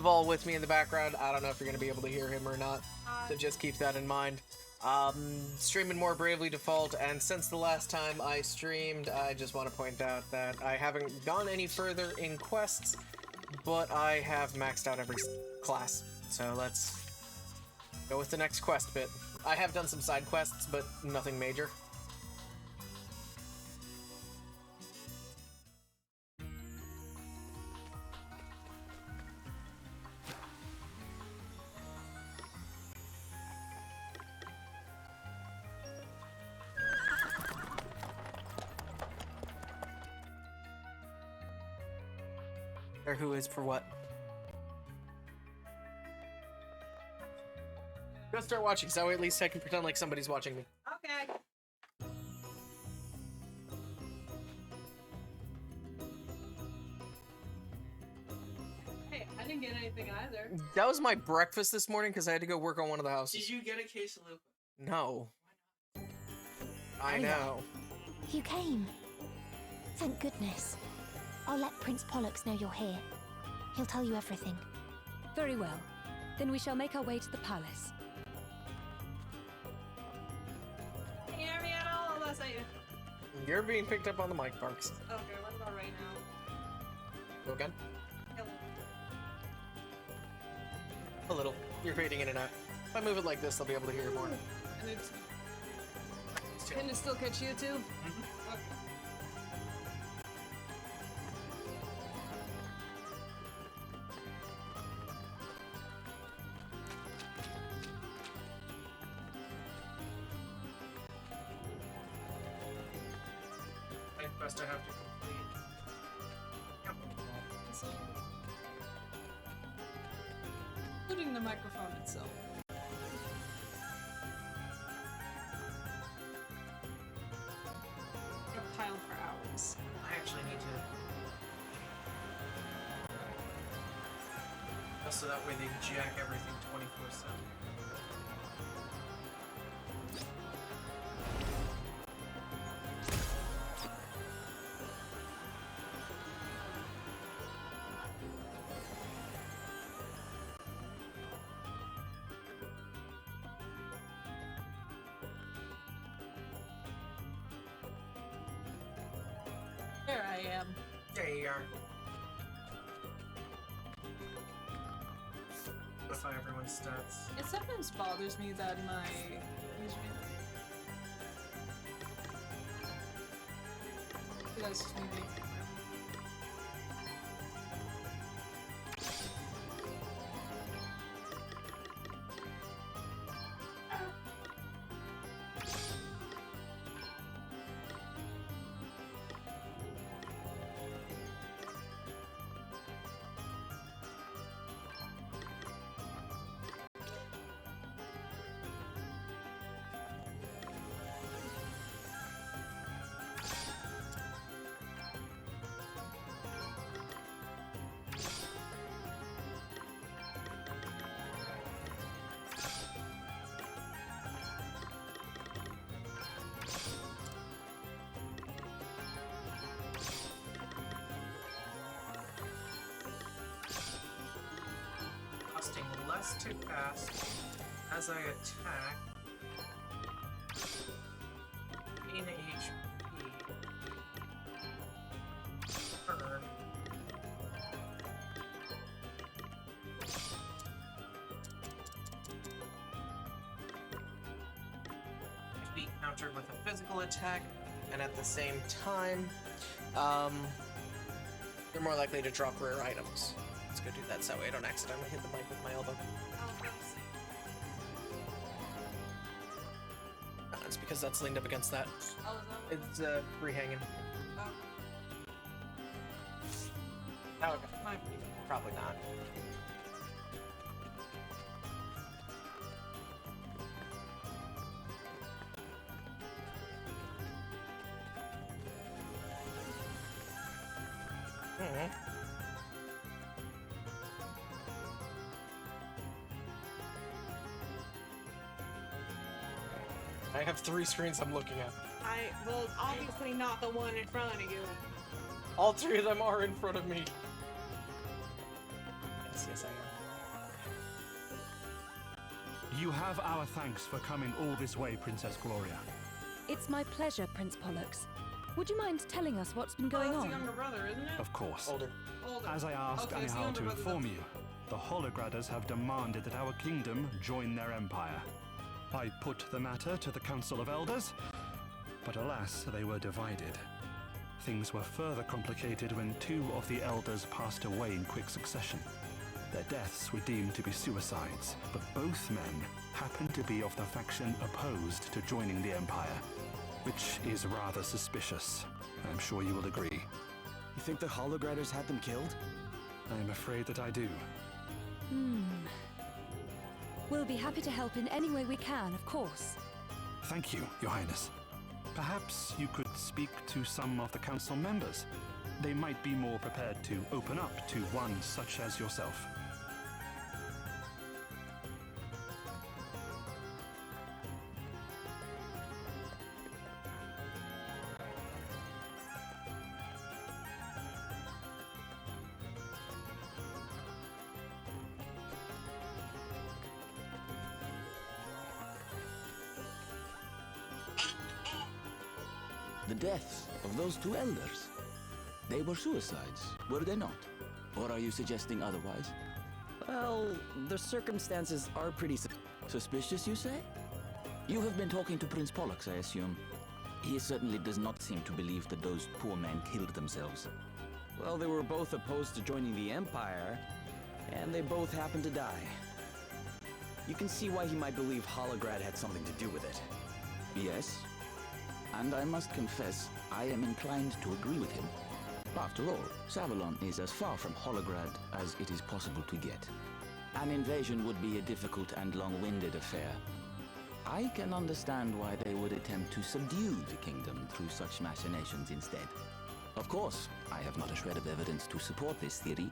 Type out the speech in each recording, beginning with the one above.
Vol with me in the background. I don't know if you're going to be able to hear him or not, so just keep that in mind. Streaming more Bravely Default, and since the last time I streamed, I just want to point out that I haven't gone any further in quests, but I have maxed out every class. So let's go with the next quest bit. I have done some side quests, but nothing major. Or who is for what? Go start watching, so at least I can pretend like somebody's watching me. Okay. Hey, I didn't get anything either. That was my breakfast this morning because I had to go work on one of the houses. Did you get a quesadilla? No. I know. You came. Thank goodness. I'll let Prince Pollux know you're here. He'll tell you everything. Very well. Then we shall make our way to the palace. Can you hear me at all? Unless I... You're being picked up on the mic, Parks. Okay, what about right now? Go again? Hello. A little. You're fading in and out. If I move it like this, they'll be able to hear it more. And it's... Can it still catch you too? Mm-hmm. Okay. Quest I have to complete. So, including the microphone itself. A pile for hours. I actually need to. Also, that way they jack everything 24/7. There I am. There you are. Modify everyone's stats. It sometimes bothers me that my that's just me being Costing less to cast as I attack. Gain HP. Turn. To be countered with a physical attack, And at the same time, they're more likely to drop rare items. Let's go do that so I don't accidentally hit the mic with my elbow. It's because that's leaned up against that. Oh, is It's free-hanging. that Oh, okay. might be. Probably not. I have 3 screens I'm looking at. Well, obviously not the one in front of you. All 3 of them are in front of me. Yes, I am. You have our thanks for coming all this way, Princess Gloria. It's my pleasure, Prince Pollux. Would you mind telling us what's been going that's on? the younger brother, isn't it? Of course. Older. Older. As I asked Okay, it's the Anihal younger to brother inform that's- you, the Hologradders have demanded that our kingdom join their empire. I put the matter to the Council of Elders, but alas, they were divided. Things were further complicated when 2 of the elders passed away in quick succession. Their deaths were deemed to be suicides, but both men happened to be of the faction opposed to joining the empire, which is rather suspicious. I'm sure you will agree. You think the Hologradders had them killed? I'm afraid that I do. We'll be happy to help in any way we can, of course. Thank you, Your Highness. Perhaps you could speak to some of the council members. They might be more prepared to open up to one such as yourself. The deaths of those 2 elders. They were suicides, were they not? Or are you suggesting otherwise? Well, the circumstances are pretty Suspicious, you say? You have been talking to Prince Pollux, I assume. He certainly does not seem to believe that those poor men killed themselves. Well, they were both opposed to joining the Empire, and they both happened to die. You can see why he might believe Holograd had something to do with it. Yes. And I must confess, I am inclined to agree with him. After all, Savalon is as far from Holograd as it is possible to get. An invasion would be a difficult and long-winded affair. I can understand why they would attempt to subdue the kingdom through such machinations instead. Of course, I have not a shred of evidence to support this theory,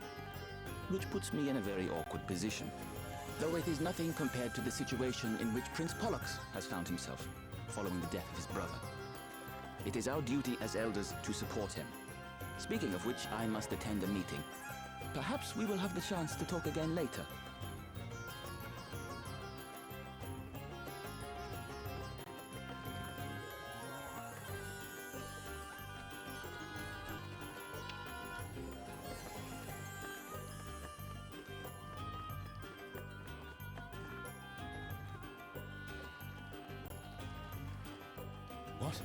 which puts me in a very awkward position. Though it is nothing compared to the situation in which Prince Pollux has found himself, following the death of his brother. It is our duty as elders to support him. Speaking of which, I must attend a meeting. Perhaps we will have the chance to talk again later. What?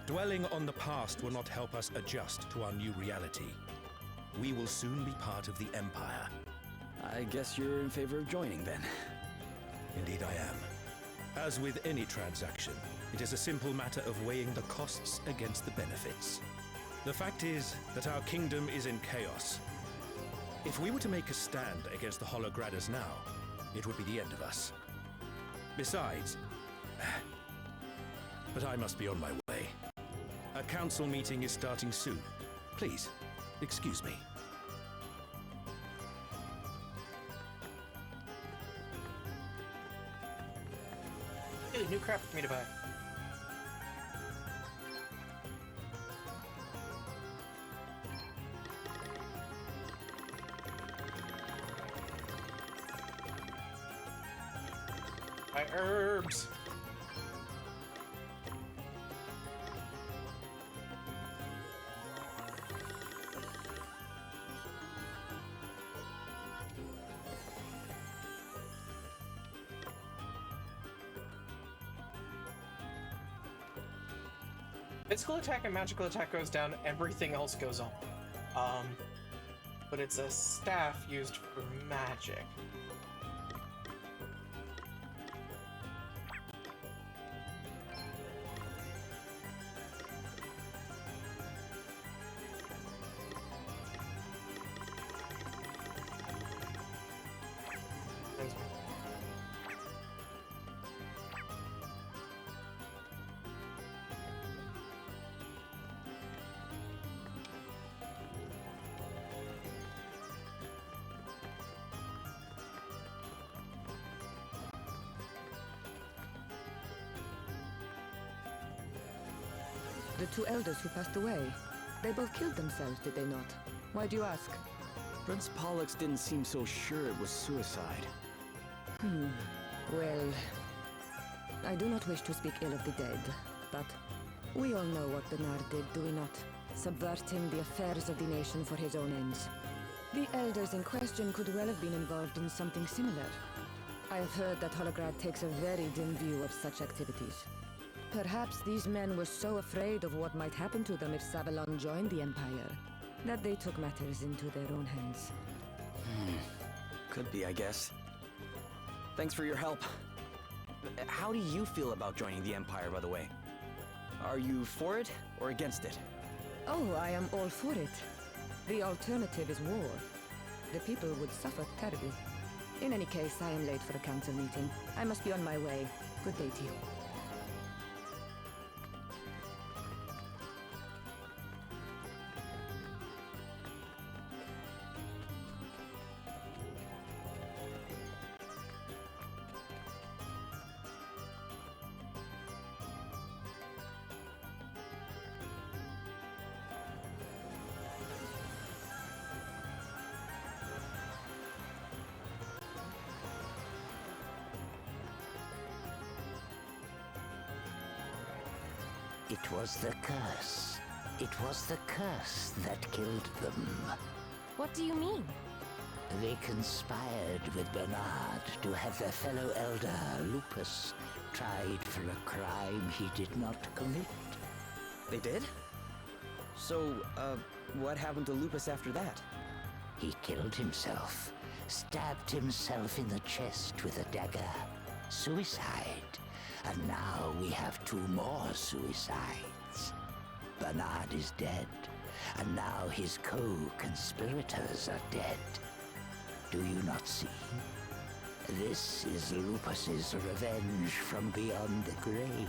Dwelling on the past will not help us adjust to our new reality. We will soon be part of the Empire. I guess you're in favor of joining then. Indeed I am. As with any transaction, it is a simple matter of weighing the costs against the benefits. The fact is that our kingdom is in chaos. If we were to make a stand against the Hologradders now, it would be the end of us. Besides... But I must be on my way. A council meeting is starting soon. Please, excuse me. Hey, new crap for me to buy. My herbs. Physical attack and magical attack goes down, everything else goes up. But it's a staff used for magic. The 2 elders who passed away, they both killed themselves, did they not? Why do you ask? Prince Pollux didn't seem so sure it was suicide. Well, I do not wish to speak ill of the dead, but we all know what Bernard did, do we not? Subverting the affairs of the nation for his own ends. The elders in question could well have been involved in something similar. I have heard that Holograd takes a very dim view of such activities. Perhaps these men were so afraid of what might happen to them if Savalon joined the Empire, that they took matters into their own hands. Could be, I guess. Thanks for your help. How do you feel about joining the Empire, by the way? Are you for it or against it? Oh, I am all for it. The alternative is war. The people would suffer terribly. In any case, I am late for a council meeting. I must be on my way. Good day to you. It was the curse. It was the curse that killed them. What do you mean? They conspired with Bernard to have their fellow elder, Lupus, tried for a crime he did not commit. They did? So, what happened to Lupus after that? He killed himself, stabbed himself in the chest with a dagger. Suicide. And now we have 2 more suicides. Bernard is dead, and now his co-conspirators are dead. Do you not see? This is Lupus's revenge from beyond the grave.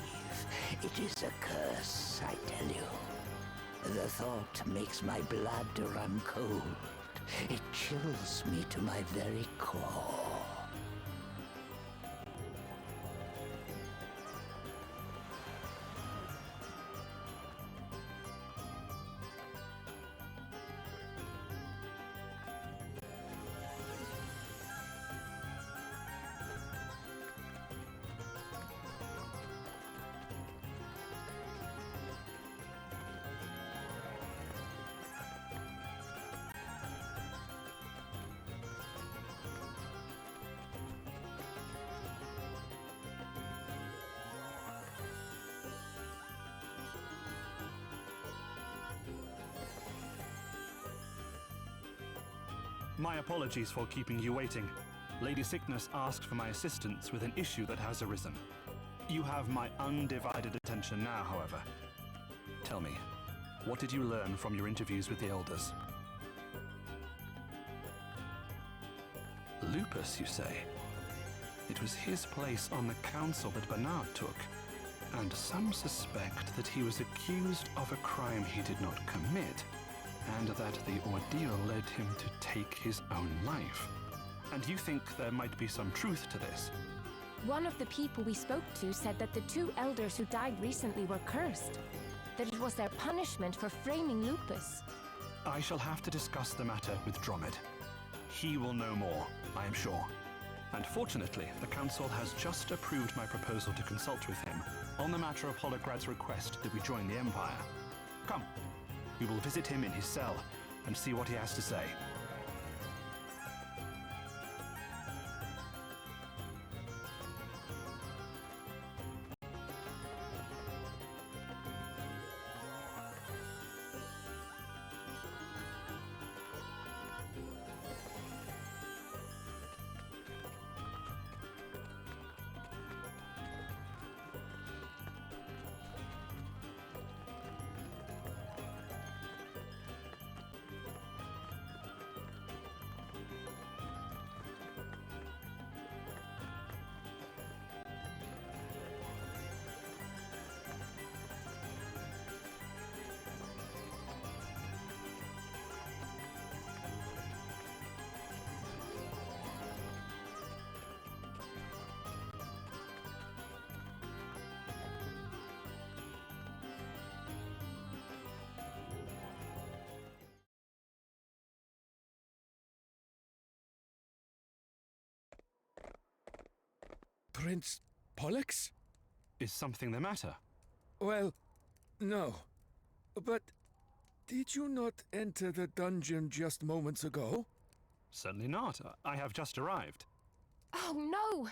It is a curse, I tell you. The thought makes my blood run cold. It chills me to my very core. My apologies for keeping you waiting. Lady Sickness asked for my assistance with an issue that has arisen. You have my undivided attention now, however. Tell me, what did you learn from your interviews with the Elders? Lupus, you say? It was his place on the council that Bernard took, and some suspect that he was accused of a crime he did not commit, and that the ordeal led him to take his own life. And you think there might be some truth to this? One of the people we spoke to said that the 2 elders who died recently were cursed. That it was their punishment for framing Lupus. I shall have to discuss the matter with Dromid. He will know more, I am sure. And fortunately, the Council has just approved my proposal to consult with him on the matter of Holograd's request that we join the Empire. Come, we will visit him in his cell and see what he has to say. Prince Pollux? Is something the matter? Well, no. But did you not enter the dungeon just moments ago? Certainly not. I have just arrived. Oh no!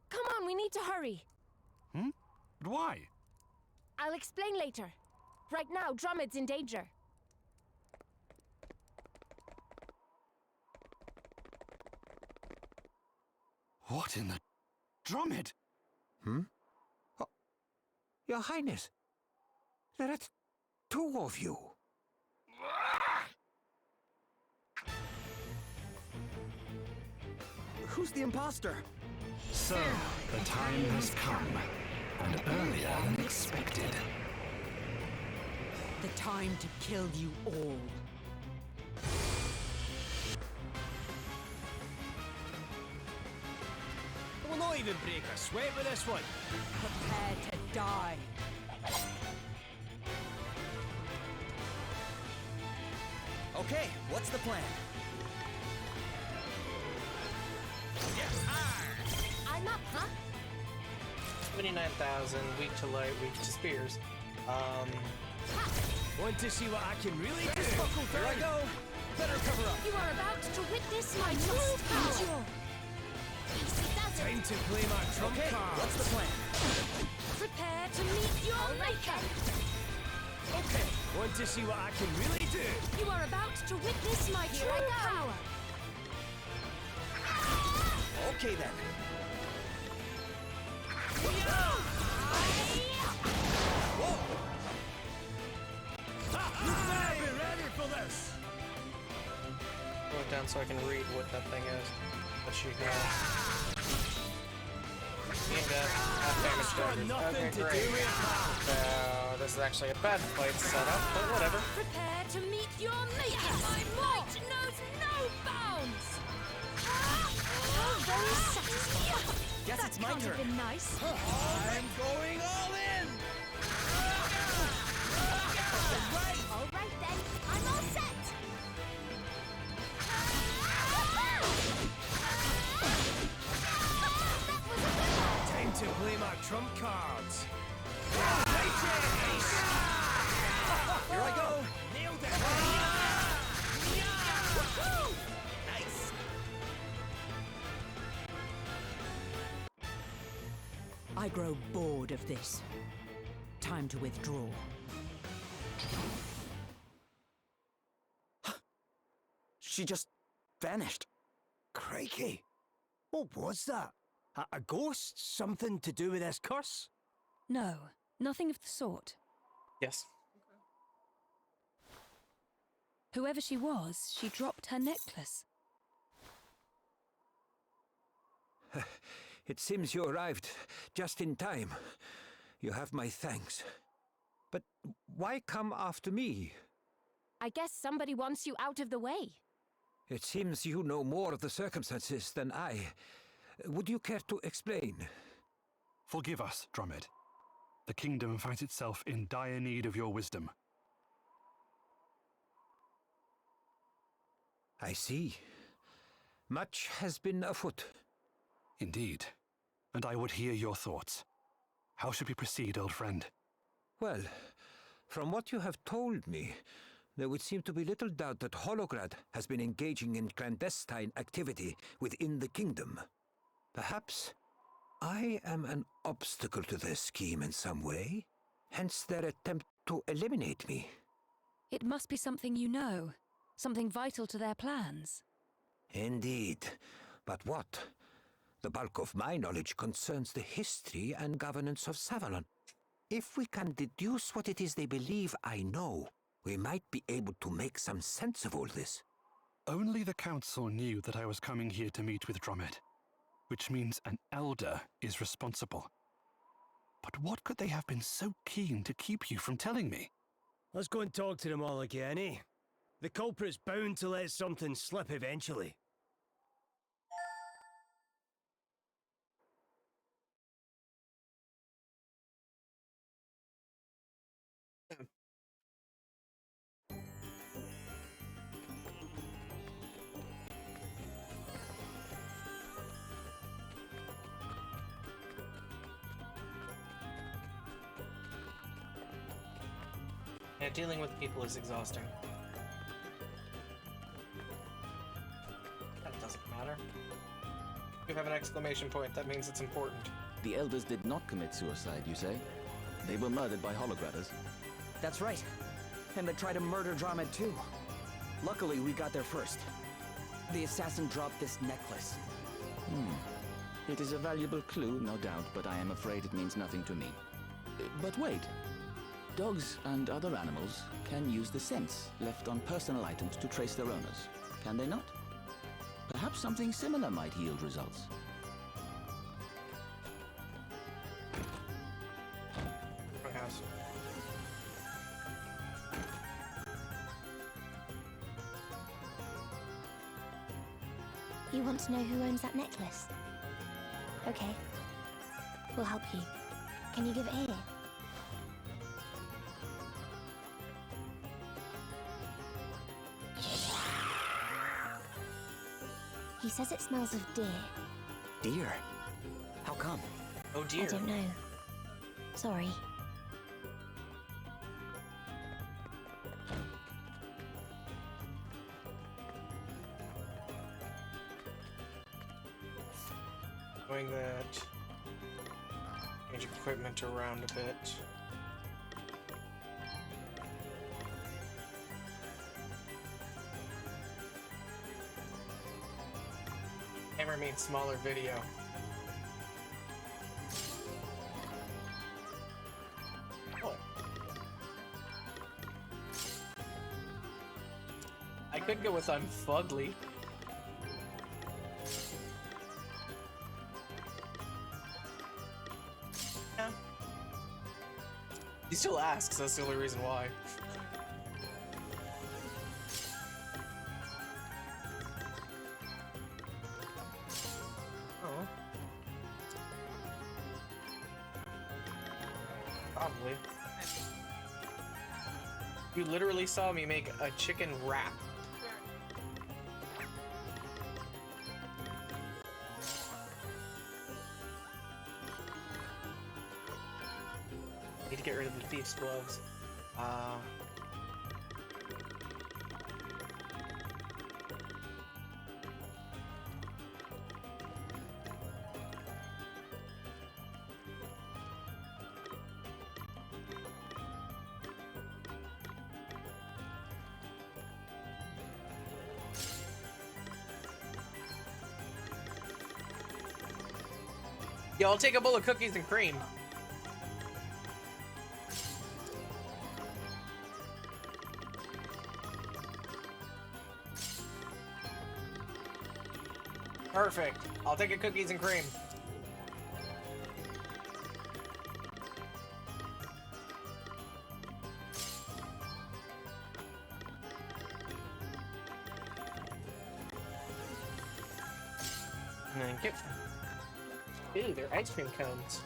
Come on, we need to hurry. Hmm? But why? I'll explain later. Right now, Drummond's in danger. What in the... Drummond? Hmm? Oh, Your Highness, there are two of you. Who's the imposter? So, the time has come, and earlier than expected. The time to kill you all. We'll not even break a sweat with this one. Prepare to die. Okay, what's the plan? I'm up, huh? 29,000, weak to light, weak to spears. Want to see what I can really do? Here I go! Better cover up! You are about to witness my true power. Time to play my trump Okay, card. what's the plan? Prepare to meet your maker. Okay, want to see what I can really do? You are about to witness my true power. Okay then. You better be ready for this! Throw it down so I can read what that thing is. What she has. Half damage daggers. Nothing Okay, to great. do with that. So, this is actually a bad fight setup, but whatever. Prepare to meet your maker. My might knows no bounds. How very satisfying. Guess it's my turn. Been nice. I'm going all in! All right then, I'm all set. Time to play my trump cards. Here I go! Nailed it! Nice! I grow bored of this. Time to withdraw. She just vanished. Crikey! What was that? A ghost? Something to do with this curse? No, nothing of the sort. Yes. Whoever she was, she dropped her necklace. It seems you arrived just in time. You have my thanks. But why come after me? I guess somebody wants you out of the way. It seems you know more of the circumstances than I. Would you care to explain? Forgive us, Drummond. The kingdom finds itself in dire need of your wisdom. I see. Much has been afoot. Indeed. And I would hear your thoughts. How should we proceed, old friend? Well, from what you have told me, there would seem to be little doubt that Holograd has been engaging in clandestine activity within the kingdom. Perhaps I am an obstacle to their scheme in some way, hence their attempt to eliminate me. It must be something you know, something vital to their plans. Indeed. But what? The bulk of my knowledge concerns the history and governance of Savalon. If we can deduce what it is they believe I know, we might be able to make some sense of all this. Only the council knew that I was coming here to meet with Drummond, which means an elder is responsible. But what could they have been so keen to keep you from telling me? Let's go and talk to them all again, eh? The culprit's bound to let something slip eventually. Yeah, dealing with people is exhausting. That doesn't matter. You have an exclamation point, that means it's important. The elders did not commit suicide, you say? They were murdered by Holograders. That's right. And they tried to murder Dramed too. Luckily, we got there first. The assassin dropped this necklace. It is a valuable clue, no doubt, but I am afraid it means nothing to me. But wait. Dogs and other animals can use the scents left on personal items to trace their owners, can they not? Perhaps something similar might yield results. Perhaps. You want to know who owns that necklace? Okay. We'll help you. Can you give it here? He says it smells of deer. Deer? How come? Oh dear. I don't know. Sorry. Doing that. Change equipment around a bit. Camera means smaller video. Oh. I could go with unfugly. Yeah. He still asks, that's the only reason why. Oh. Probably. You literally saw me make a chicken wrap. Need to get rid of the thief's gloves. Yeah, I'll take a bowl of cookies and cream. Perfect. I'll take a cookies and cream. Thank you. Ooh, they're ice cream cones.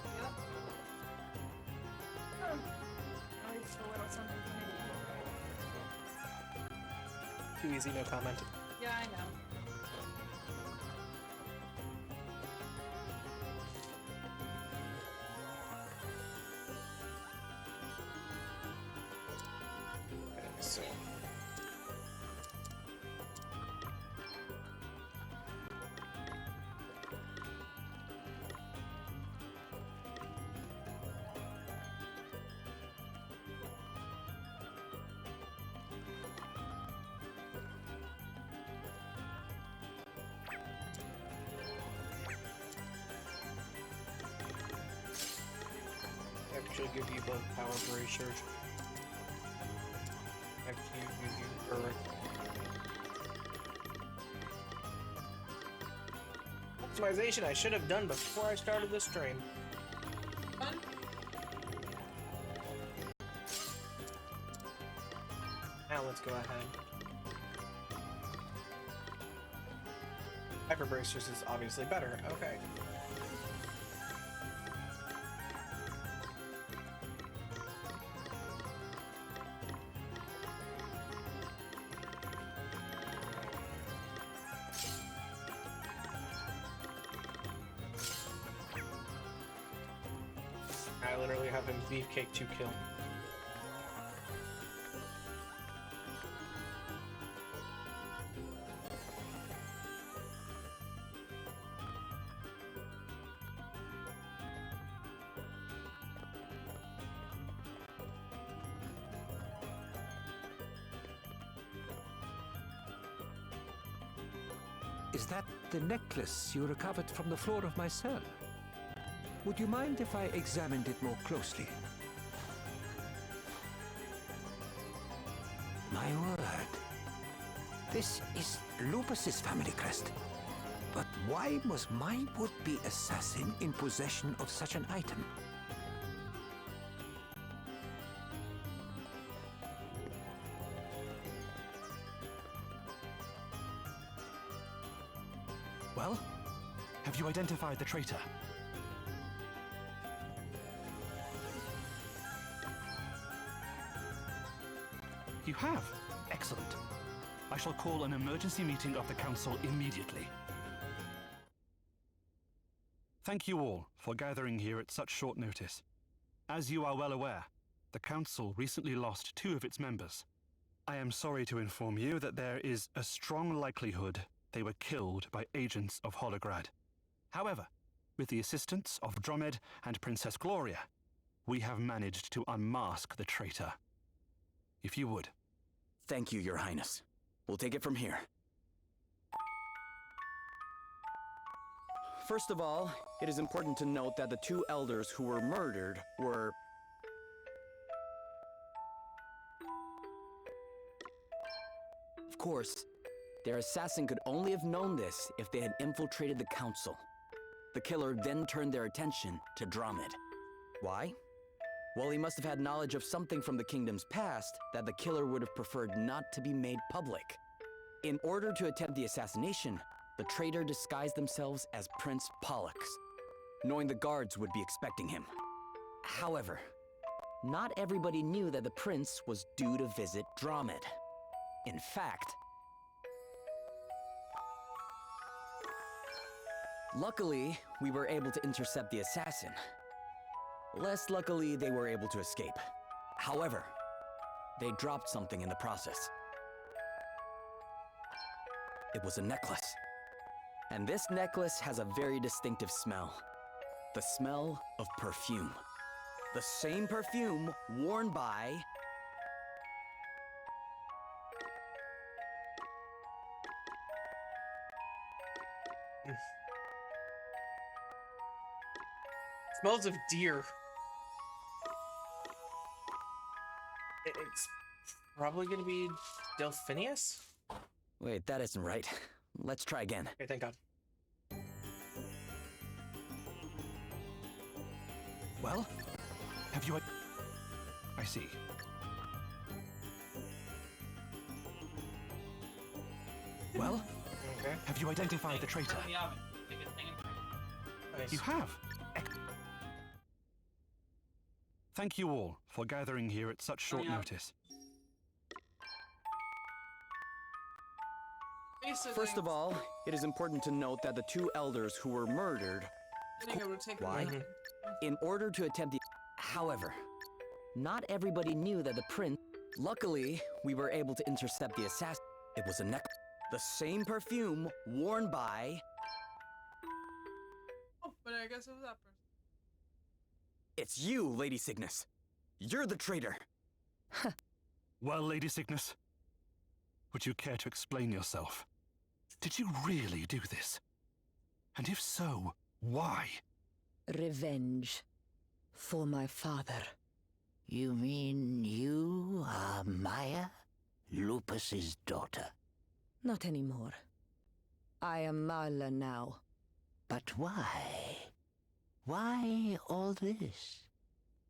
Too easy, no comment. Yeah, I know. So. Actually give you both power bracers. Actually give you earth. Optimization I should have done before I started the stream. Fun? Now let's go ahead. Hyper bracers is obviously better. Okay. I literally have him beefcake to kill. Is that the necklace you recovered from the floor of my cell? Would you mind if I examined it more closely? My word. This is Lupus's family crest. But why was my would-be assassin in possession of such an item? Well, have you identified the traitor? You have? Excellent. I shall call an emergency meeting of the Council immediately. Thank you all for gathering here at such short notice. As you are well aware, the Council recently lost 2 of its members. I am sorry to inform you that there is a strong likelihood they were killed by agents of Holograd. However, with the assistance of Dromed and Princess Gloria, we have managed to unmask the traitor. If you would. Thank you, Your Highness. We'll take it from here. First of all, it is important to note that the 2 elders who were murdered were... Of course, their assassin could only have known this if they had infiltrated the Council. The killer then turned their attention to Dromed. Why? Well, he must have had knowledge of something from the kingdom's past that the killer would have preferred not to be made public. In order to attempt the assassination, the traitor disguised themselves as Prince Pollux, knowing the guards would be expecting him. However, not everybody knew that the prince was due to visit Dromed. In fact, luckily, we were able to intercept the assassin. Less luckily, they were able to escape. However, they dropped something in the process. It was a necklace. And this necklace has a very distinctive smell. The smell of perfume. The same perfume worn by... Smells of deer. It's probably gonna be Delphinius? Wait, that isn't right. Let's try again. Okay, thank God. Well, have you... I see. Well, okay. Have you identified the traitor? Nice. You have? Thank you all for gathering here at such short notice. First of all, it is important to note that the 2 elders who were murdered... Why? In order to attempt the... However, not everybody knew that the prince... Luckily, we were able to intercept the assassin. It was a necklace. The same perfume worn by... Oh, but I guess it was that person. It's you, Lady Cygnus. You're the traitor. Well, Lady Cygnus, would you care to explain yourself? Did you really do this? And if so, why? Revenge. For my father. You mean you are Maya? Lupus's daughter? Not anymore. I am Marla now. But why? Why all this?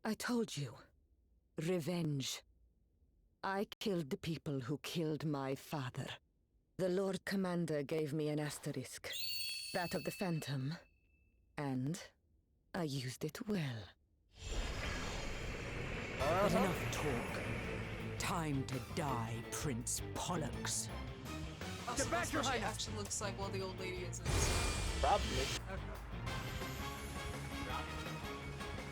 I told you. Revenge. I killed the people who killed my father. The Lord Commander gave me an asterisk. That of the Phantom. And I used it well. But enough talk. Time to die, Prince Pollux. Also, Get back, that's Your what she Highness! actually looks like while the old lady is in this. Probably. Okay.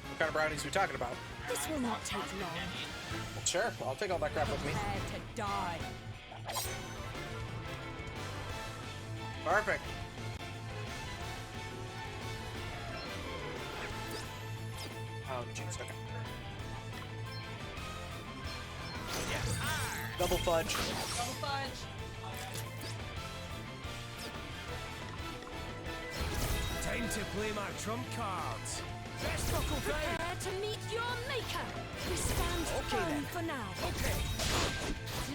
What kind of brownies are we talking about? This will not take long. Well, sure, I'll take all that crap with me. Prepare to die. Perfect. Oh, jeez, okay. Double fudge. Double fudge. to play my trump cards. Let's buckle down. Prepare to meet your maker. We stand firm for now. Okay.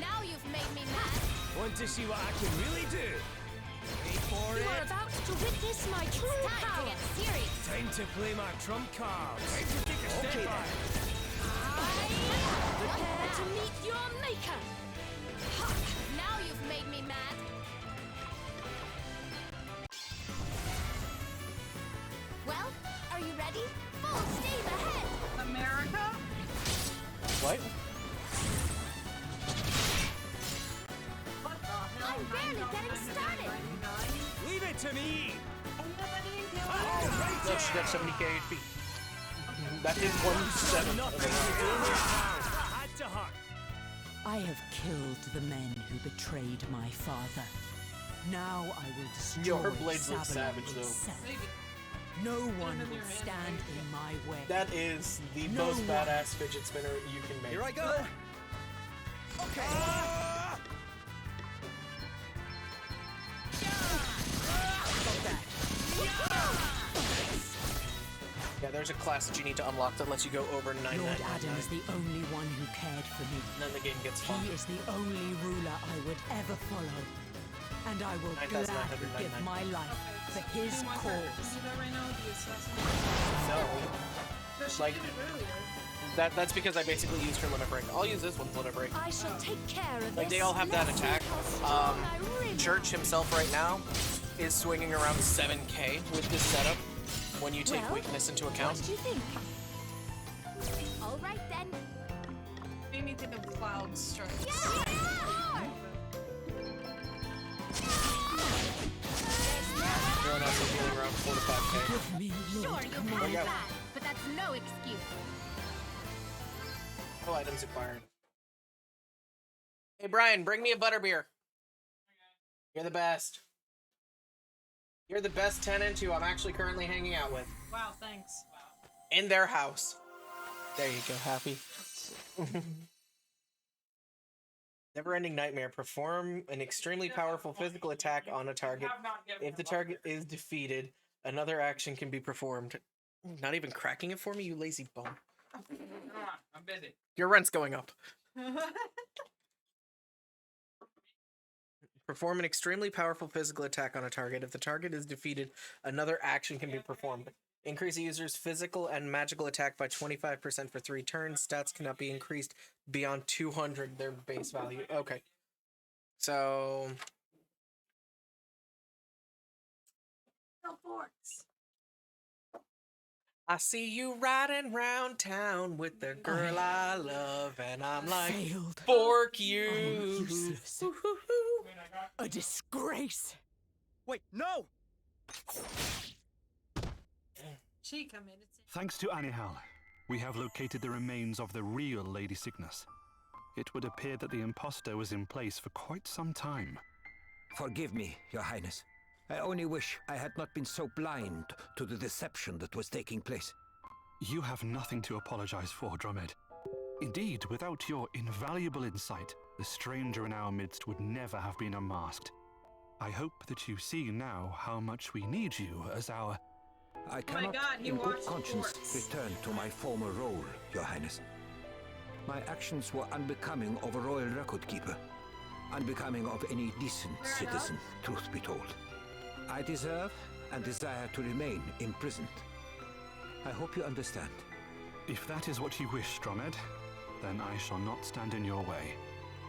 Now you've made me mad. Want to see what I can really do? Wait for You it. are about to witness my true power. To get serious. Time to play my trump cards. Time to take a step back. Prepare to meet your maker. Ha! Now you've made me mad. Well, are you ready? Full steam ahead. America? What? What the hell? I'm barely getting started. Leave it to me. Look, she got 70k HP. That is 1/7 of the Had to hunt. I have killed the men who betrayed my father. Now I will destroy Yo, her blades look Savalon savage, though. itself. No one will stand in my way. That is the No most one. badass fidget spinner you can make. Here I go. Okay. Yeah, there's a class that you need to unlock that lets you go over 999. Lord Adam is the only one who cared for me. And then the game gets fun. He is the only ruler I would ever follow. And I will 9,999. gladly give my life for his Can you cause. do that right now? The assassination? No. No, she Like- did it earlier. That's because I basically used her limit break. I'll use this one's limit break. I shall take care of Like, this. they all have that Let's see attack. how strong I really Church himself right now is swinging around 7k with this setup when you take Well, weakness into account. What do you think? All right then. Made me think of Cloud Strike. Everyone else is healing around 4 to 5k. Give me, Sure, Lord, you've come had on. it bad, but that's no excuse. All items acquired. Hey Brian, bring me a butterbeer. You're the best. You're the best tenant who I'm actually currently hanging out with. Wow, thanks. In their house. There you go, Happy. Never-ending nightmare. Perform an extremely powerful physical attack on a target. If the target is defeated, another action can be performed. Not even cracking it for me, you lazy bum. I'm busy. Your rent's going up. Perform an extremely powerful physical attack on a target. If the target is defeated, another action can be performed. Increase a user's physical and magical attack by 25% for 3 turns. Stats cannot be increased beyond 200, their base value. Okay. So... I see you riding round town with the girl I love, and I'm like, failed. fork I you. am useless. A disgrace. Wait, no! She committed. Thanks to Anihal, we have located the remains of the real Lady Cygnus. It would appear that the impostor was in place for quite some time. Forgive me, Your Highness. I only wish I had not been so blind to the deception that was taking place. You have nothing to apologize for, Dromed. Indeed, without your invaluable insight, the stranger in our midst would never have been unmasked. I hope that you see now how much we need you as our... I cannot, he in good watched conscience, sports. return to my former role, Your Highness. My actions were unbecoming of a royal record keeper, unbecoming of any decent citizen, truth be told. I deserve and desire to remain imprisoned. I hope you understand. If that is what you wish, Dromed, then I shall not stand in your way.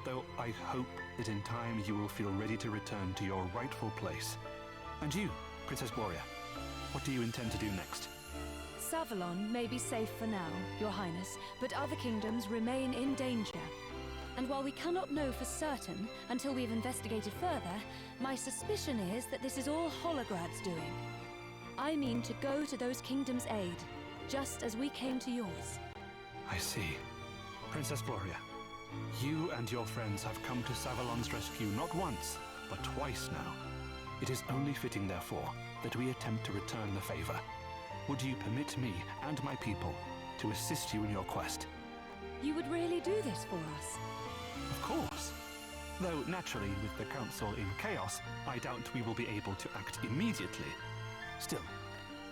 Though I hope that in time you will feel ready to return to your rightful place. And you, Princess Gloria, what do you intend to do next? Savalon may be safe for now, Your Highness, but other kingdoms remain in danger. And while we cannot know for certain until we've investigated further, my suspicion is that this is all Holograd's doing. I mean to go to those kingdoms' aid, just as we came to yours. I see. Princess Gloria, you and your friends have come to Savalon's rescue not once, but twice now. It is only fitting, therefore, that we attempt to return the favor. Would you permit me and my people to assist you in your quest? You would really do this for us? Of course. Though, naturally, with the Council in chaos, I doubt we will be able to act immediately. Still,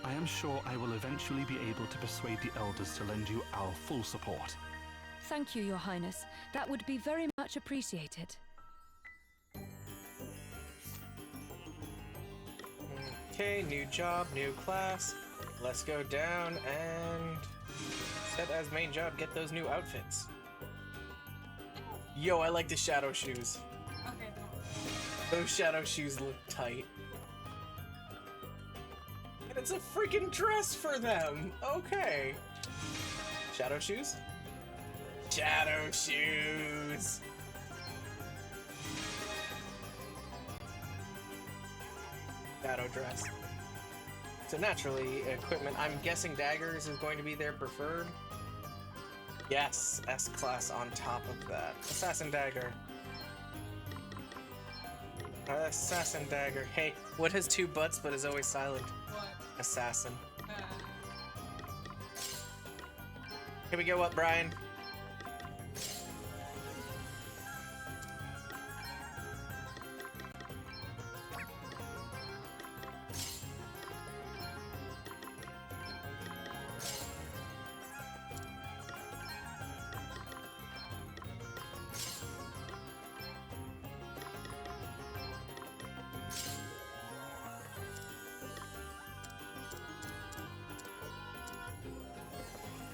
I am sure I will eventually be able to persuade the elders to lend you our full support. Thank you, Your Highness. That would be very much appreciated. Okay, new job, new class. Let's go down and set as main job, get those new outfits. Yo, I like the shadow shoes. Okay. Those shadow shoes look tight. And it's a freaking dress for them. Okay. Shadow shoes? Shadow shoes. Shadow dress. So naturally, equipment. I'm guessing daggers is going to be their preferred. Yes, S-class on top of that. Assassin dagger. Assassin dagger. Hey, what has two butts but is always silent? What? Assassin. Here we go up, Brian.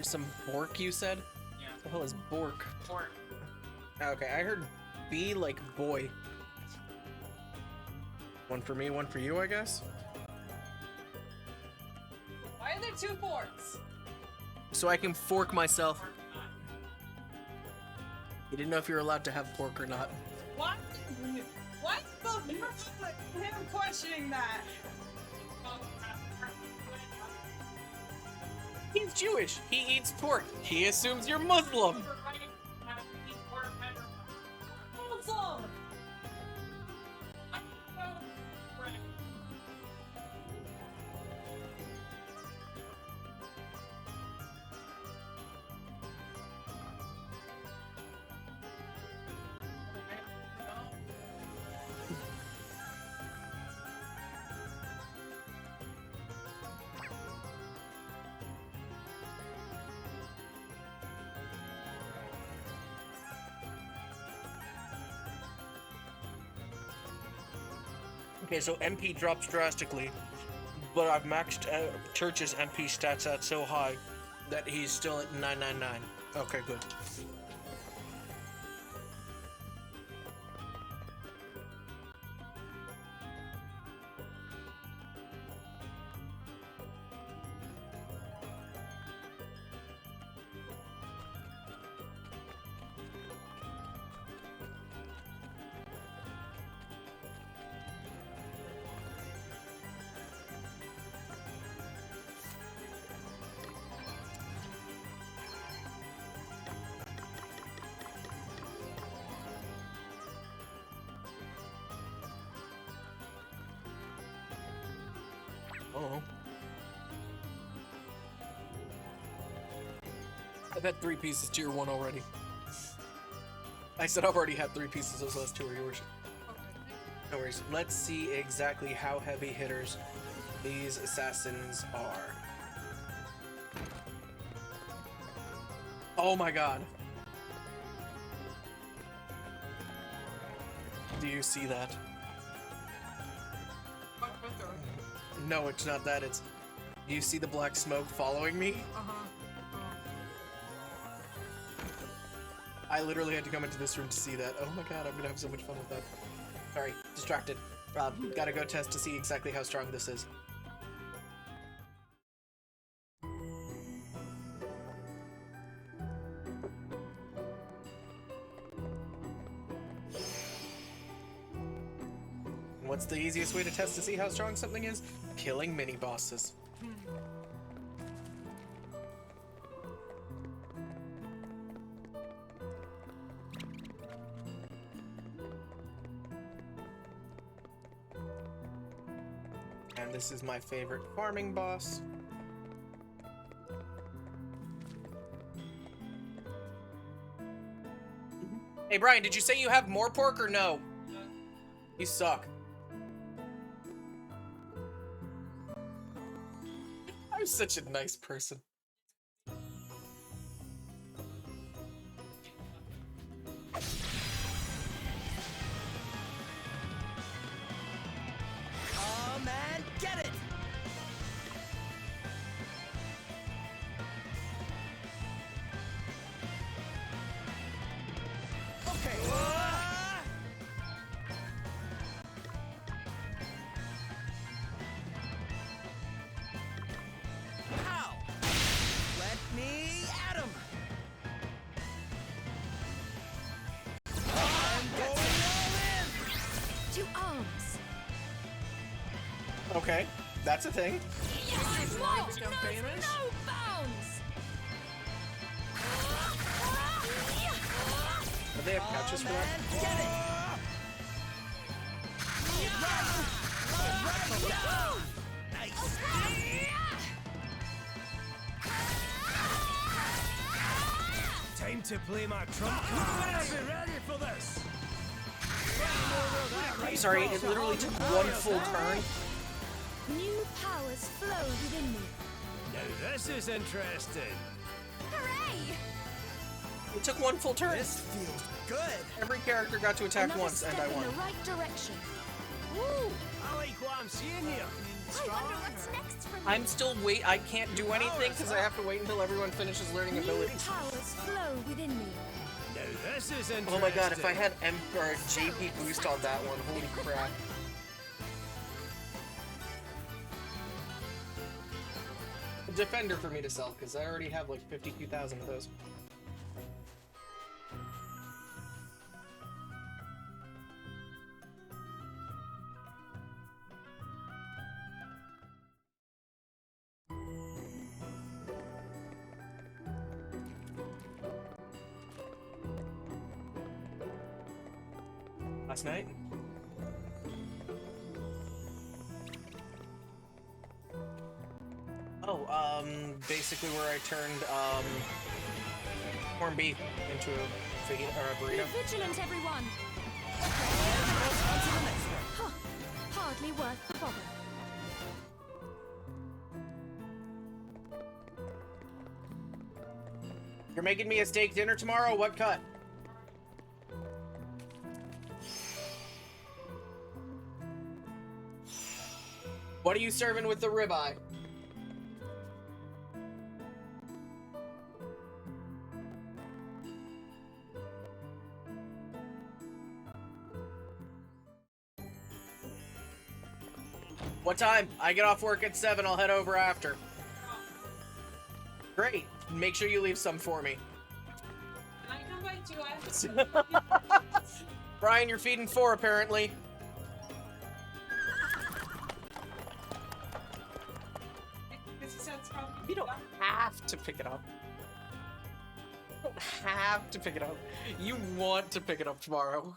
Some Bork, you said? Yeah. What the hell is Bork? Bork. Okay, I heard B like boy. One for me, one for you, I guess? Why are there two forks? So I can fork myself. You didn't know if you were allowed to have pork or not. What? Why both him questioning that? He's Jewish. He eats pork. He assumes you're Muslim. Muslim! Okay, so MP drops drastically, but I've maxed Church's MP stats out so high that he's still at 999. Okay, good. Oh. I've had 3 pieces tier 1 already. I said I've already had 3 pieces, those last 2 are yours. No worries. Let's see exactly how heavy hitters these assassins are. Oh my god. Do you see that? No, it's not that. It's... Do you see the black smoke following me? I literally had to come into this room to see that. Oh my god, I'm gonna have so much fun with that. Sorry, distracted. Gotta go test to see exactly how strong this is. What's the easiest way to test to see how strong something is? Killing mini-bosses. And this is my favorite farming boss. Hey Brian, did you say you have more pork or no? You suck. I'm such a nice person. Come and get it! Okay. Ow! Let me at him! I'm going all in! To arms! Okay, that's a thing. Yes! Whoa! No bounds! Do they have couches for that? Get it! Time to play my trump card. Better be ready for this. I'm sorry, it literally took one full turn. New powers flow within me. Now this is interesting. Hooray! It took one full turn. This feels good. Every character got to attack Another once, and I step won. in the right direction. Woo! I like what I'm seeing here. I wonder what's next for me. I'm still I can't do anything because I have to wait until everyone finishes learning New abilities. powers flow within me. Now this is interesting. Oh my god, if I had JP boost on that one, holy crap. A defender for me to sell, because I already have like 52,000 of those. Last night? Oh, basically where I turned, corned beef into a fajita, or a burrito. Be vigilant, everyone! Huh. Hardly worth the bother. You're making me a steak dinner tomorrow? What cut? What are you serving with the ribeye? What time? I get off work at 7. I'll head over after. Great. Make sure you leave some for me. Can I come by 2 hours? Brian, you're feeding 4 apparently. You don't have to pick it up. You don't have to pick it up. You want to pick it up tomorrow.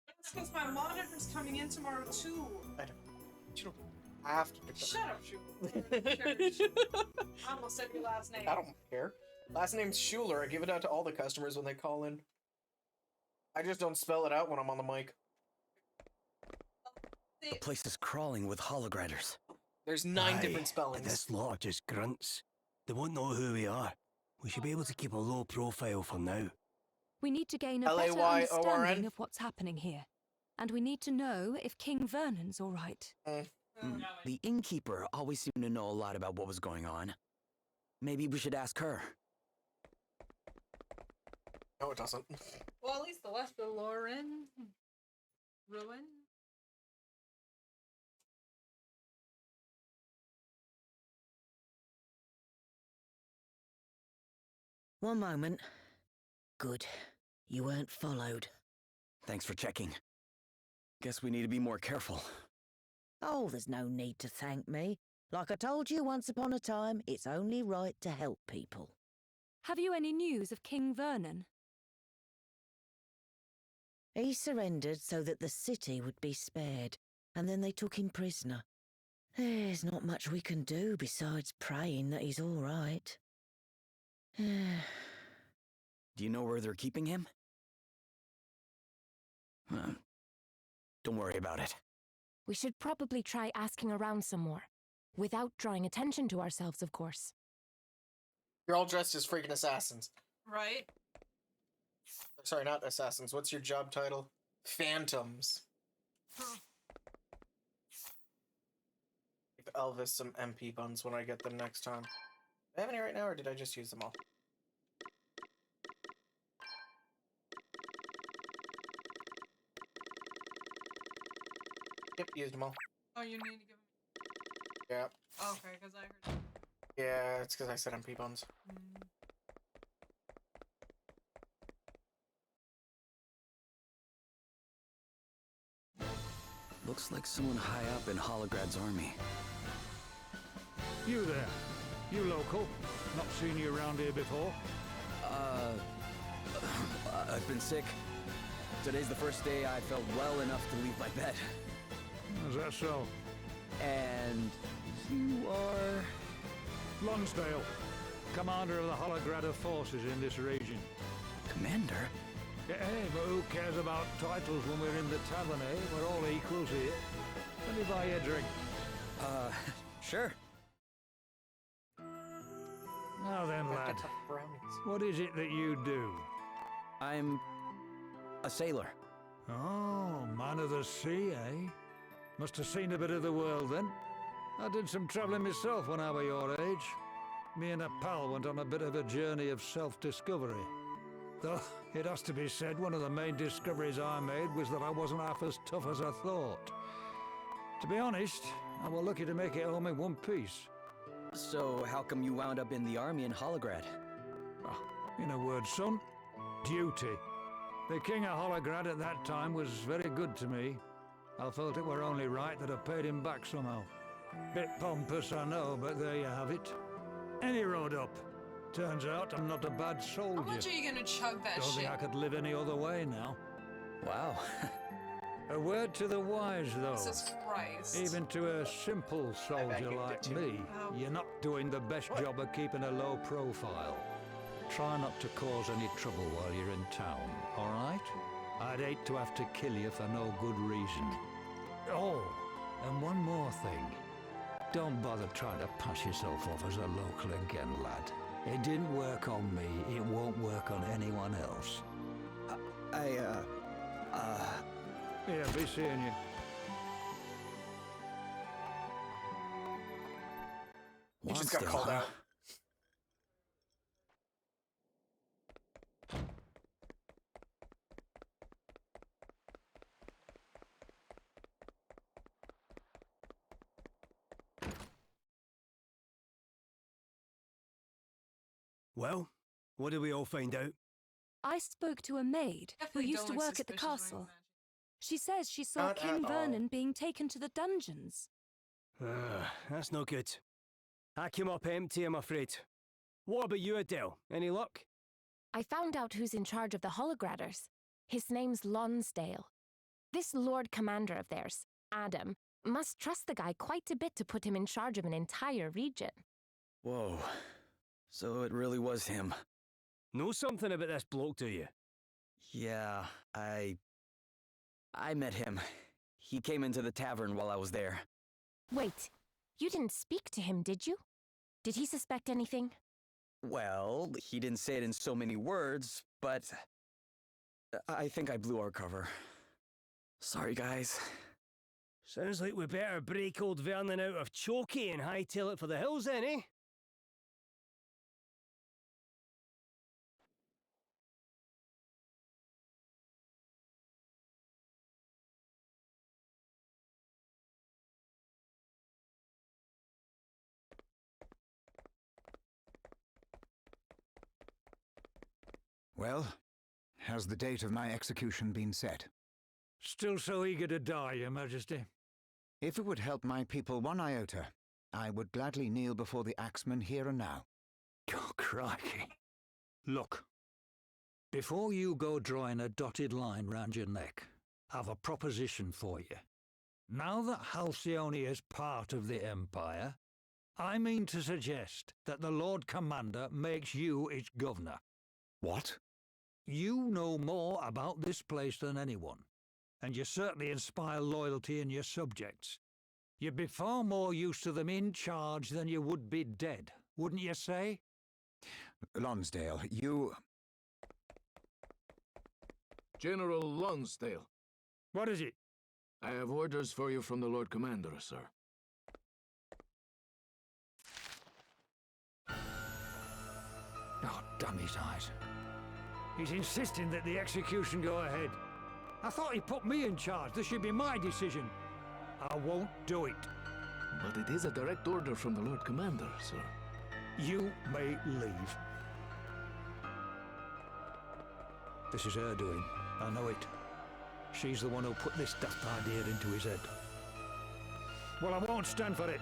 That's because my monitor's coming in tomorrow too. I don't. You don't have to pick it up. Shut up, Schuler. I almost said your last name. I don't care. Last name's Schuler. I give it out to all the customers when they call in. I just don't spell it out when I'm on the mic. The place is crawling with holograders. There's 9 different spellings. This lot are just grunts. They won't know who we are. We should be able to keep a low profile for now. We need to gain a better L-A-Y-O-R-N? understanding of what's happening here. And we need to know if King Vernon's all right. The innkeeper always seemed to know a lot about what was going on. Maybe we should ask her. No, it doesn't. Well, at least the left of Lauren. Ruin. One moment. Good. You weren't followed. Thanks for checking. Guess we need to be more careful. Oh, there's no need to thank me. Like I told you once upon a time, it's only right to help people. Have you any news of King Vernon? He surrendered so that the city would be spared, and then they took him prisoner. There's not much we can do besides praying that he's all right. Do you know where they're keeping him? Don't worry about it. We should probably try asking around some more. Without drawing attention to ourselves, of course. You're all dressed as freaking assassins. Right? Sorry, not assassins. What's your job title? Phantoms. Give Elvis some MP buns when I get them next time. Do I have any right now, or did I just use them all? Yep, used them all. Oh, you need to give him. Yeah. Okay, because I heard. Yeah, it's because I said MP buns. Looks like someone high up in Holograd's army. You there? You local? Not seen you around here before? I've been sick. Today's the first day I felt well enough to leave my bed. Is that so? And you are... Lonsdale, commander of the Holograd forces in this region. Commander? Yeah, hey, but who cares about titles when we're in the tavern, eh? We're all equals here. Let me buy you a drink. Sure. Now then, lad, what is it that you do? I'm a sailor. Oh, man of the sea, eh? Must have seen a bit of the world then. I did some travelling myself when I was your age. Me and a pal went on a bit of a journey of self-discovery. Though, it has to be said, one of the main discoveries I made was that I wasn't half as tough as I thought. To be honest, I was lucky to make it home in one piece. So, how come you wound up in the army in Holograd? Oh, in a word, son, duty. The king of Holograd at that time was very good to me. I felt it were only right that I paid him back somehow. Bit pompous, I know, but there you have it. Any road up. Turns out I'm not a bad soldier. How much are you gonna chug that Don't shit? think I could live any other way now. Wow. A word to the wise, though. Jesus Christ. Even to a simple soldier like me, you're not doing the best job of keeping a low profile. Try not to cause any trouble while you're in town, all right? I'd hate to have to kill you for no good reason. Oh, and one more thing. Don't bother trying to pass yourself off as a local again, lad. It didn't work on me, it won't work on anyone else. Yeah, be seeing you. You just got called out. Well, what did we all find out? I spoke to a maid who Definitely used to don't look work at the suspicious when castle. you imagine. She says she saw Not King at all. Vernon being taken to the dungeons. That's no good. I came up empty, I'm afraid. What about you, Adele? Any luck? I found out who's in charge of the Holograders. His name's Lonsdale. This Lord Commander of theirs, Adam, must trust the guy quite a bit to put him in charge of an entire region. Whoa. So it really was him. Know something about this bloke, do you? Yeah, I met him. He came into the tavern while I was there. Wait, you didn't speak to him, did you? Did he suspect anything? Well, he didn't say it in so many words, but I think I blew our cover. Sorry, guys. Sounds like we better break old Vernon out of Chokey and hightail it for the hills then, eh? Well, has the date of my execution been set? Still so eager to die, Your Majesty. If it would help my people one iota, I would gladly kneel before the axeman here and now. Oh, crikey. Look, before you go drawing a dotted line round your neck, I've a proposition for you. Now that Halcyone is part of the Empire, I mean to suggest that the Lord Commander makes you its governor. What? You know more about this place than anyone, and you certainly inspire loyalty in your subjects. You'd be far more used to them in charge than you would be dead, wouldn't you say? Lonsdale, you... General Lonsdale. What is it? I have orders for you from the Lord Commander, sir. Oh, damn his eyes. He's insisting that the execution go ahead. I thought he put me in charge. This should be my decision. I won't do it. But it is a direct order from the Lord Commander, sir. You may leave. This is her doing. I know it. She's the one who put this daft idea into his head. Well, I won't stand for it.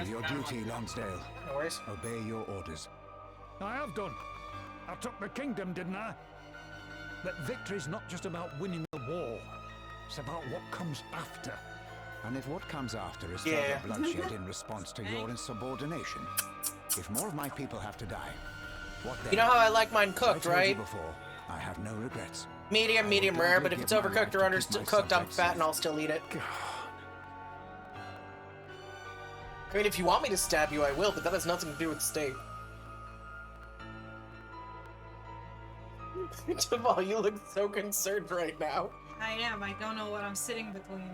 Do your duty, Lonsdale. No worries. Obey your orders. I have done. I took the kingdom, didn't I? But victory's not just about winning the war. It's about what comes after. And if what comes after is further bloodshed in response to your insubordination, if more of my people have to die, what then? You know how I like mine cooked, I told right? you before, I have no regrets. Medium, medium rare, but if it's overcooked or undercooked, I'm fat and I'll still eat it. I mean, if you want me to stab you, I will, but that has nothing to do with the steak. Jamal, you look so concerned right now. I am. I don't know what I'm sitting between.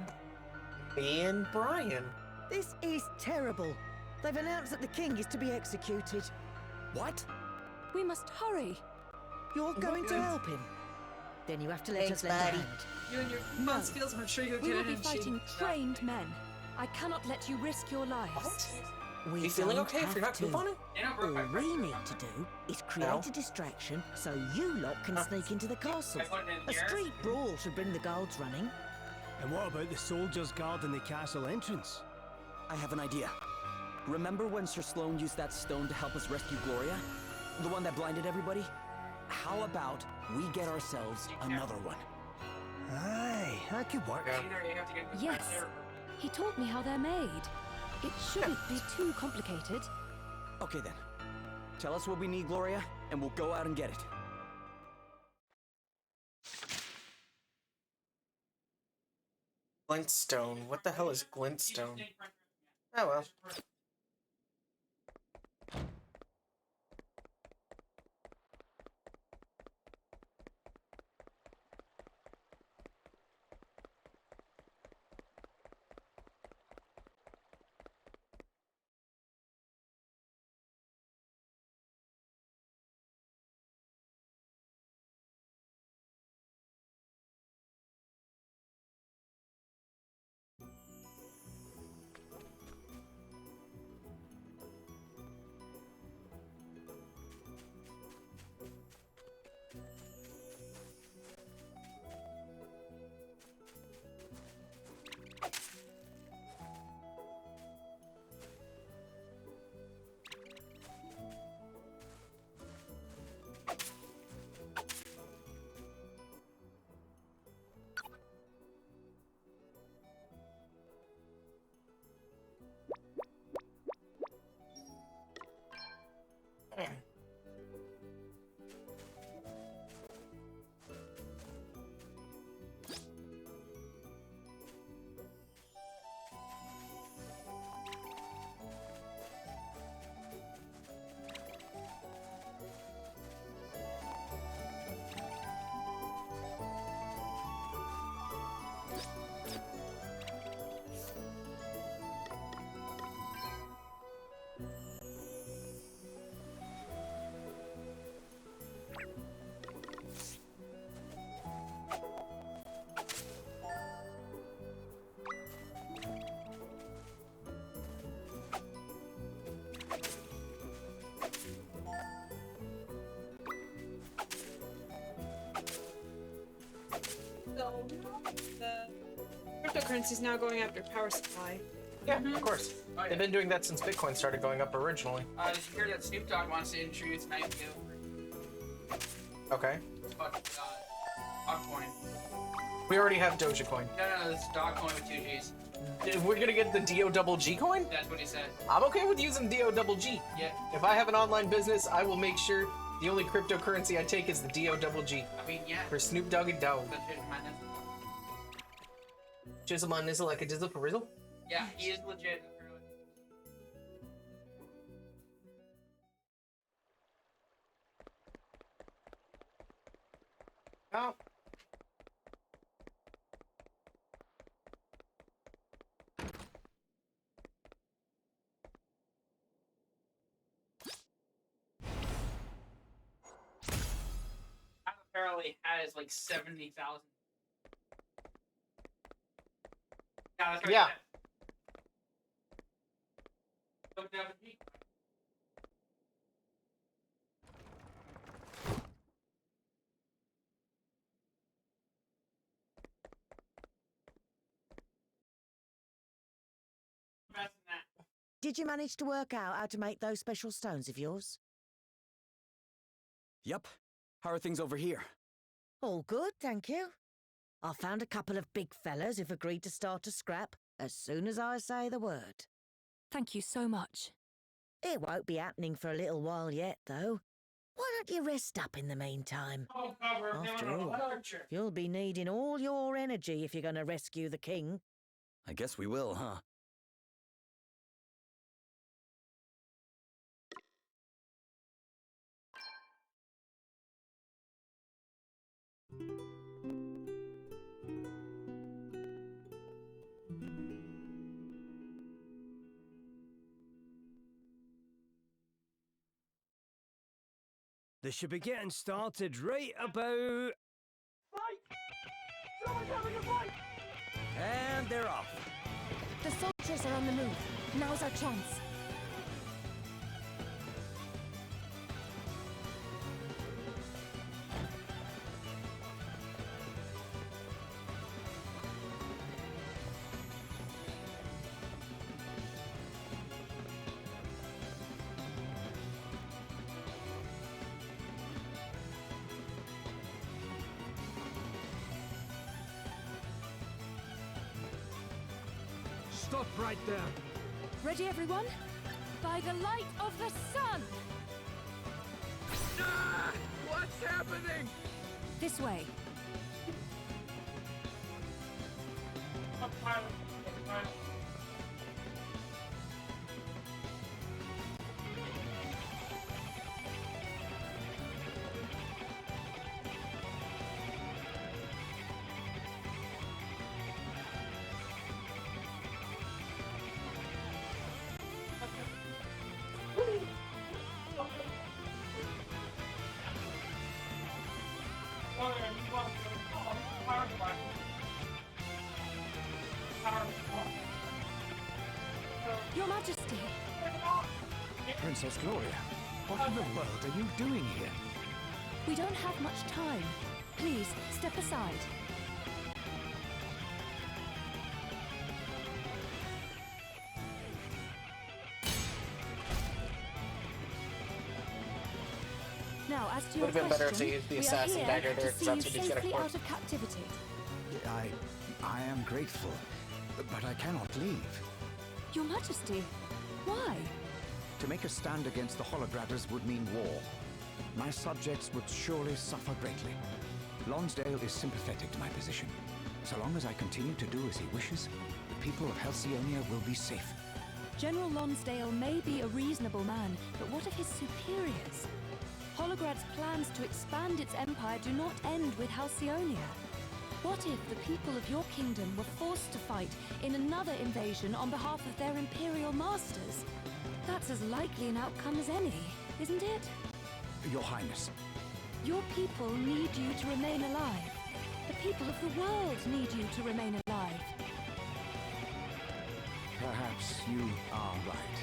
Me and Brian. This is terrible. They've announced that the king is to be executed. What? We must hurry. You're going to help him? Then you have to let us lend a hand. You and your mom skills, I'm sure you'll We get will it be in fighting shape. trained men. I cannot let you risk your lives. We You feeling don't okay if have you're not to. couponing? All we need to do is create a distraction so you lot can sneak into the castle. A street brawl should bring the guards running. And what about the soldiers guarding the castle entrance? I have an idea. Remember when Sir Sloan used that stone to help us rescue Gloria? The one that blinded everybody? How about we get ourselves another one? Aye, that could work. Yes. He taught me how they're made. It shouldn't be too complicated. Okay then. Tell us what we need, Gloria, and we'll go out and get it. Glintstone. What the hell is glintstone? Oh well. So, the cryptocurrency is now going after power supply. Yeah, of course. They've been doing that since Bitcoin started going up originally. Did you hear that Snoop Dogg wants to introduce an IPO? Okay. It's called Dogcoin. We already have Dogecoin. No, this is Dogcoin with 2 G's. We're gonna get the DOGG coin? That's what he said. I'm okay with using DOGG. Yeah. If I have an online business, I will make sure the only cryptocurrency I take is the DOGG. I mean, yeah. For Snoop Doggy Dogg. That's it, man. Chisel my nizzle like a dizzle for rizzle? Yeah, he is legit. Oh. Apparently has like 70,000. Yeah. That's right. Yeah. Did you manage to work out how to make those special stones of yours? Yep. How are things over here? All good, thank you. I found a couple of big fellas who've agreed to start a scrap as soon as I say the word. Thank you so much. It won't be happening for a little while yet, though. Why don't you rest up in the meantime? After all, you'll be needing all your energy if you're going to rescue the king. I guess we will, huh? They should be getting started right about... Fight! Someone's having a fight! And they're off. The soldiers are on the move. Now's our chance. Stop right there. Ready, everyone? By the light of the sun! Ah! What's happening? This way. Your Majesty! Princess Gloria, what in the world are you doing here? We don't have much time. Please, step aside. Now, as to your Would have been better if question, they used the we are assassin here dagger there, to 'cause see that's you what he's gonna safely quirk. out of captivity. I am grateful, but I cannot leave. Your Majesty, why? To make a stand against the Holograders would mean war. My subjects would surely suffer greatly. Lonsdale is sympathetic to my position. So long as I continue to do as he wishes, the people of Halcyonia will be safe. General Lonsdale may be a reasonable man, but what of his superiors? Holograd's plans to expand its empire do not end with Halcyonia. What if the people of your kingdom were forced to fight in another invasion on behalf of their imperial masters? That's as likely an outcome as any, isn't it? Your Highness. Your people need you to remain alive. The people of the world need you to remain alive. Perhaps you are right.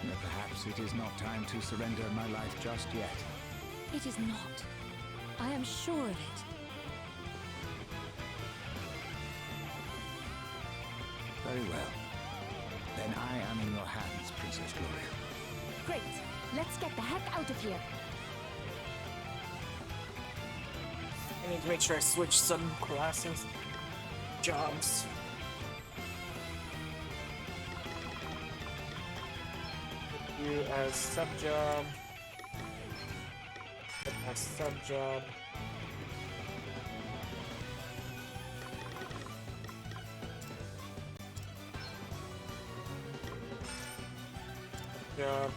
But perhaps it is not time to surrender my life just yet. It is not. I am sure of it. Very well. Then I am in your hands, Princess Gloria. Great. Let's get the heck out of here. I need to make sure I switch some classes. Jobs. You as sub-job. As sub-job. Yeah.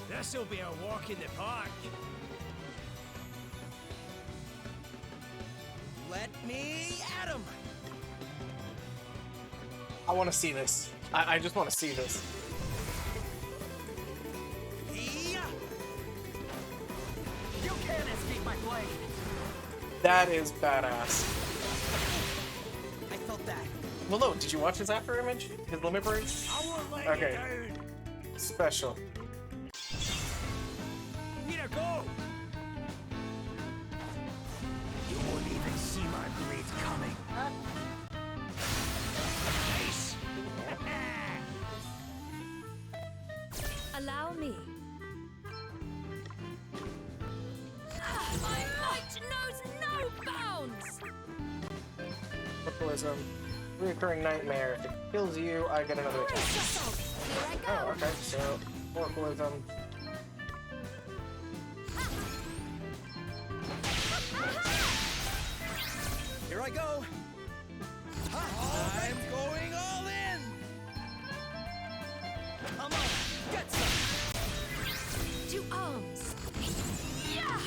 This'll be a walk in the park. Let me at him. I want to see this. I just want to see this. You can't escape my blade. That is badass. I felt that. Well, no, did you watch his after image? His limit break? I won't let Okay. you down. Special. Here I go. You won't even see my blade coming. Nice. Allow me. My might knows no bounds! Purpleism. Reoccurring nightmare. If it kills you, I get another attack. Oh, okay. So, Purpleism. Here I go. I'm going all in. Come on, get some. To arms. Yeah!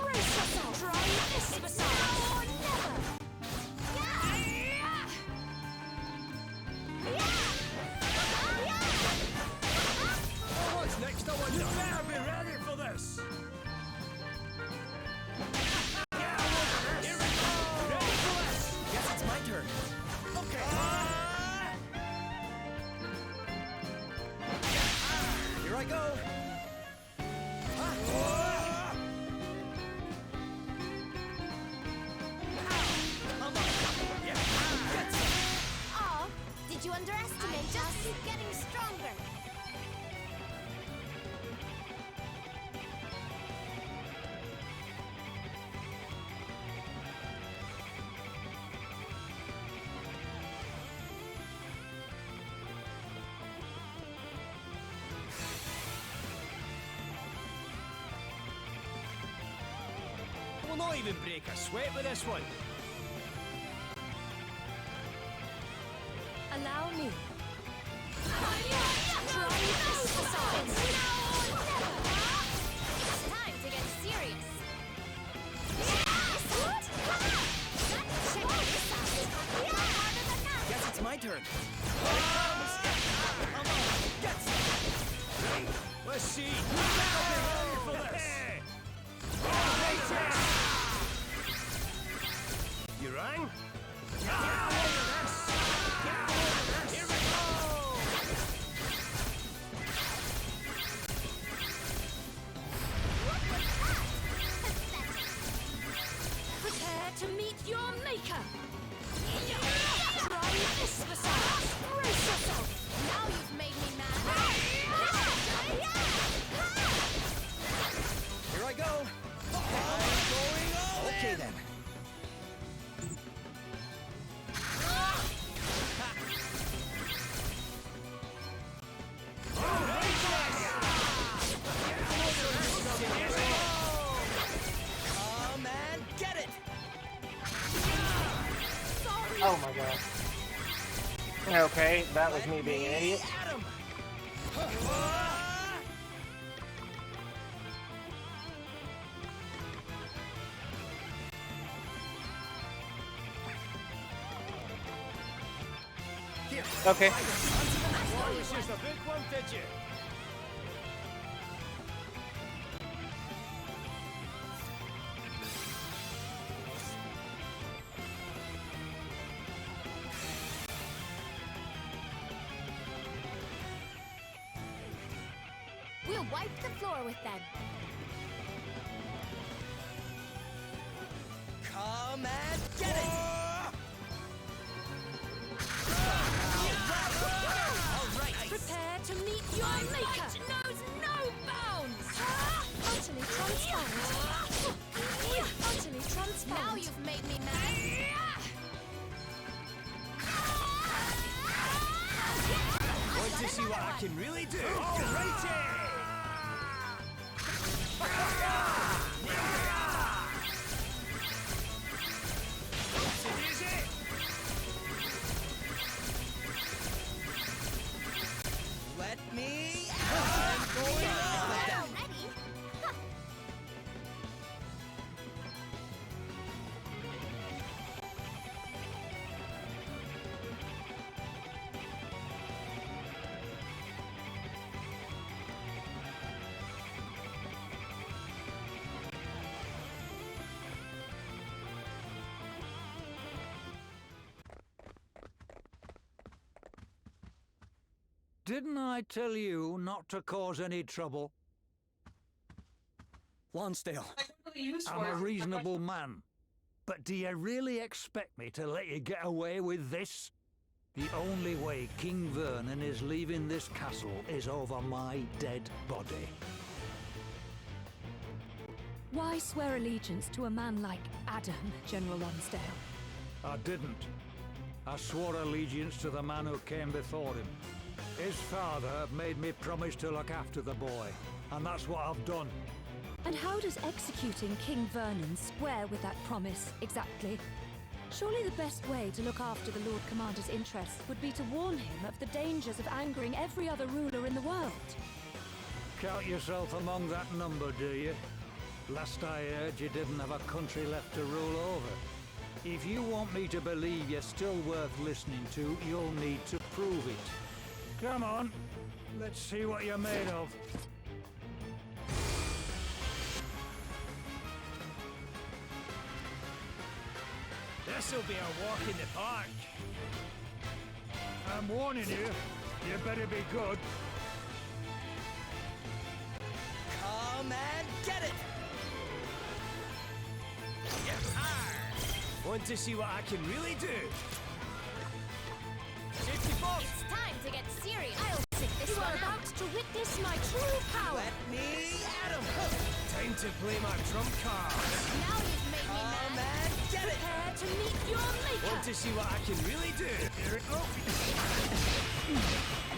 Brace yourself! Try this massage! Now or never! What's next? I wonder. You better be ready for this. Here we go. Ready for this? Guess it's my turn. Okay. Here I go. Oh, did you underestimate us? Just keep getting stronger. We'll not even break a sweat with this one. Allow me. Try this massage. Now or never. It's time to get serious. Guess it's my turn. Let's see. You better be ready for this. You rang? Get over this. Get over this. Here we go. Prepare to meet your maker. Try this massage. Brace yourself. Now you've made me mad. Here I go. I'm going all in. Okay then. Come and get it. Oh my god. Okay, that was me being an idiot. Adam. Okay. That was just a big one, did you? We'll wipe the floor with them. Come and get it. Prepare to meet your maker. Knows no bounds. Utterly can really do. Alrighty! Let me out! I'm going on! Didn't I tell you not to cause any trouble? Lonsdale. I'm a reasonable man. But do you really expect me to let you get away with this? The only way King Vernon is leaving this castle is over my dead body. Why swear allegiance to a man like Adam, General Lonsdale? I didn't. I swore allegiance to the man who came before him. His father made me promise to look after the boy, and that's what I've done. And how does executing King Vernon square with that promise, exactly? Surely the best way to look after the Lord Commander's interests would be to warn him of the dangers of angering every other ruler in the world. Count yourself among that number, do you? Last I heard, you didn't have a country left to rule over. If you want me to believe you're still worth listening to, you'll need to prove it. Come on, let's see what you're made of. This'll be a walk in the park. I'm warning you, you better be good. Come and get it! Want to see what I can really do? It's time to get serious. I'll sit this one out. You are about to witness my true power. Let me at him! Time to play my trump card. Now you've made me mad. Come and get it! Prepare to meet your maker. Want to see what I can really do? Here it goes.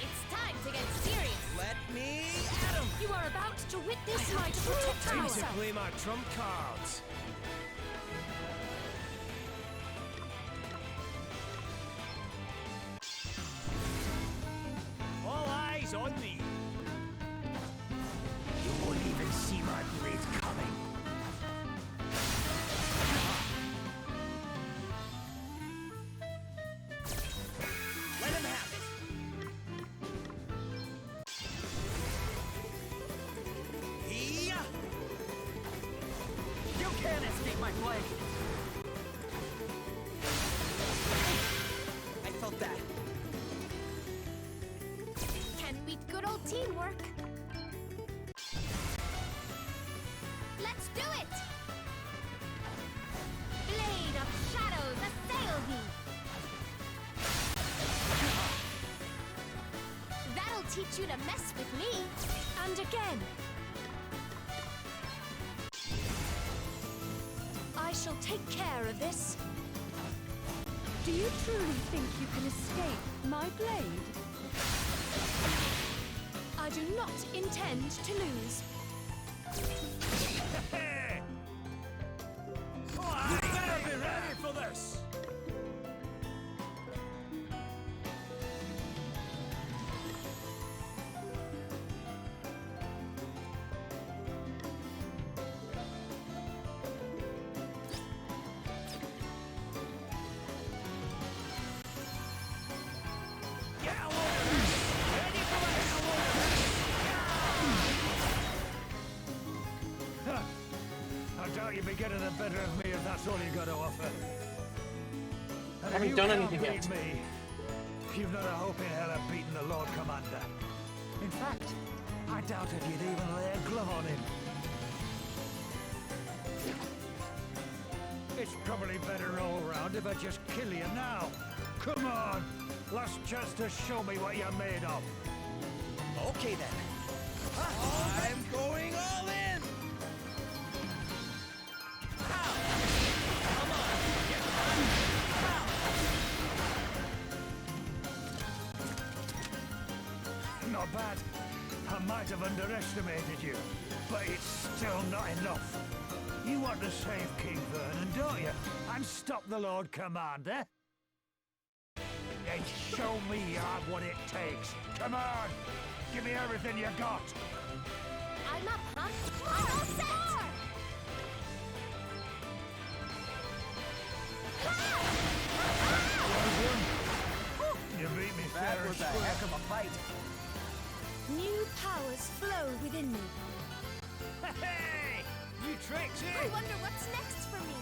It's time to get serious. Let me at him! You are about to witness my true Time power. to play my trump cards. All eyes on me. You won't even see my blade coming. Let him have it! Here! You can't escape my blade! I felt that. Can we good old teamwork? Let's do it! Blade of Shadows, assail thee! That'll teach you to mess with me! And again! I shall take care of this. Do you truly think you can escape my blade? I do not intend to lose. You better be ready for this. I doubt you'll be getting the better of me if that's all you got to offer. And Haven't if you done can't anything beat yet. me, you've not a hope in hell of beating the Lord Commander. In fact, I doubt if you'd even lay a glove on him. It's probably better all round if I just kill you now. Come on! Last chance to show me what you're made of. Okay then. I'm going all in! Not bad. might have underestimated you, but it's still not enough. You want to save King Vernon, don't you? And stop the Lord Commander? Then show me you have what it takes. Come on! Give me everything you got! I'm up, huh? I'm all set! You beat me That fair and was a square. heck of a fight. New powers flow within me. Hey! You tricked I it! wonder what's next for me.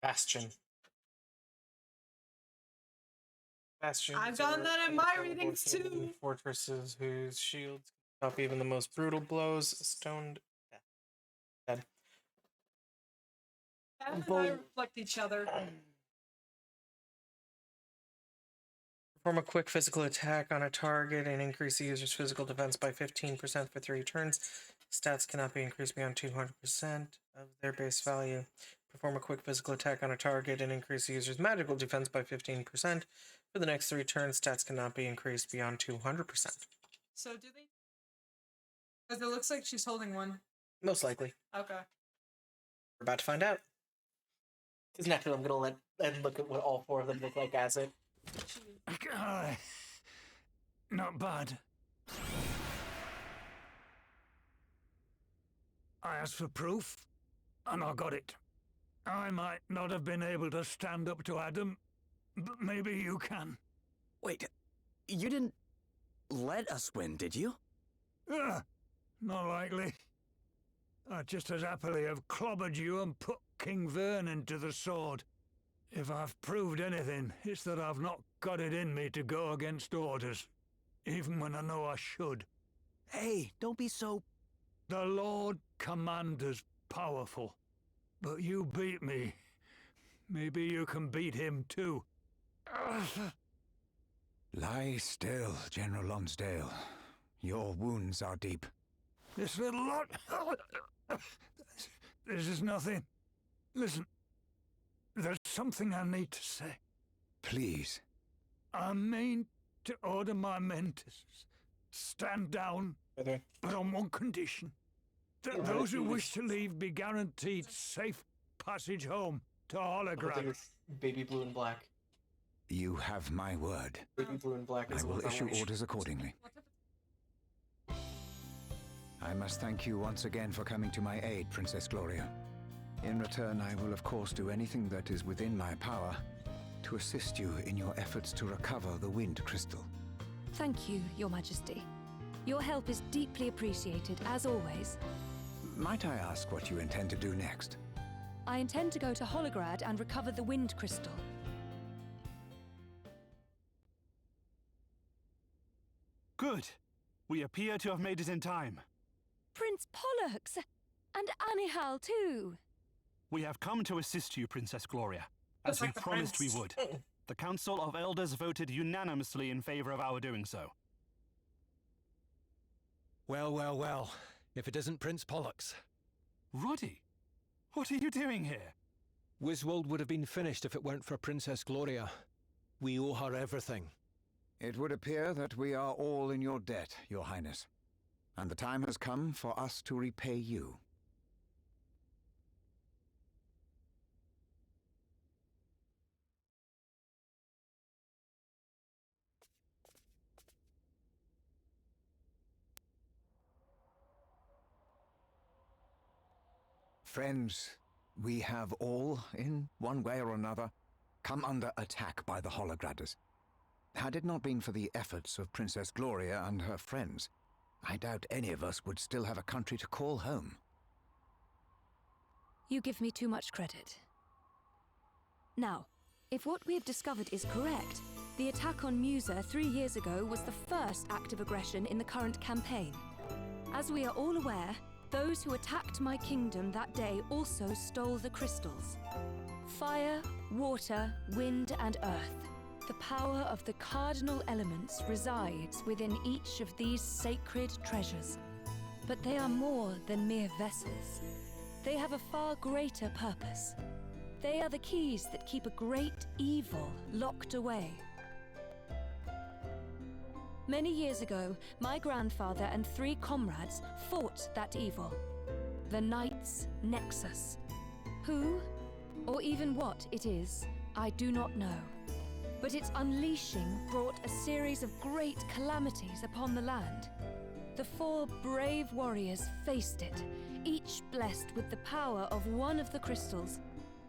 Bastion. Bastion. I've gotten that in my readings too. Fortresses whose shields stop even the most brutal blows. Stoned. Dead. And I reflect each other. Perform a quick physical attack on a target and increase the user's physical defense by 15% for 3 turns. Stats cannot be increased beyond 200% of their base value. Perform a quick physical attack on a target and increase the user's magical defense by 15%. For the next 3 turns, stats cannot be increased beyond 200%. So do they? Because it looks like she's holding one. Most likely. Okay. We're about to find out. Because naturally I'm going to let Ed look at what all 4 of them look like as it. Not bad. I asked for proof, and I got it. I might not have been able to stand up to Adam, but maybe you can. Wait, you didn't let us win, did you? Not likely. I'd just as happily have clobbered you and put King Vernon to the sword. If I've proved anything, it's that I've not got it in me to go against orders, even when I know I should. Hey, don't be so... The Lord Commander's powerful, but you beat me. Maybe you can beat him too. Lie still, General Lonsdale. Your wounds are deep. This little lot... This is nothing. Listen, there's something I need to say. Please. I mean to order my men to stand down, but on one condition. That those who wish to leave be guaranteed safe passage home to Holograd. Baby blue and black. You have my word. Baby blue and black. I will issue orders accordingly. I must thank you once again for coming to my aid, Princess Gloria. In return, I will of course do anything that is within my power to assist you in your efforts to recover the Wind Crystal. Thank you, Your Majesty. Your help is deeply appreciated, as always. Might I ask what you intend to do next? I intend to go to Holograd and recover the Wind Crystal. Good. We appear to have made it in time. Prince Pollux! And Anihal, too! We have come to assist you, Princess Gloria, as we promised we would. The Council of Elders voted unanimously in favor of our doing so. Well, well, well. If it isn't Prince Pollux. Roddy, what are you doing here? Wiswold would have been finished if it weren't for Princess Gloria. We owe her everything. It would appear that we are all in your debt, Your Highness. And the time has come for us to repay you. Friends, we have all, in one way or another, come under attack by the Holograders. Had it not been for the efforts of Princess Gloria and her friends, I doubt any of us would still have a country to call home. You give me too much credit. Now, if what we have discovered is correct, the attack on Musa 3 years ago was the first act of aggression in the current campaign. As we are all aware, those who attacked my kingdom that day also stole the crystals. Fire, water, wind, and earth. The power of the cardinal elements resides within each of these sacred treasures. But they are more than mere vessels. They have a far greater purpose. They are the keys that keep a great evil locked away. Many years ago, my grandfather and 3 comrades fought that evil. The Knight's Nexus. Who, or even what it is, I do not know. But its unleashing brought a series of great calamities upon the land. The 4 brave warriors faced it, each blessed with the power of one of the crystals.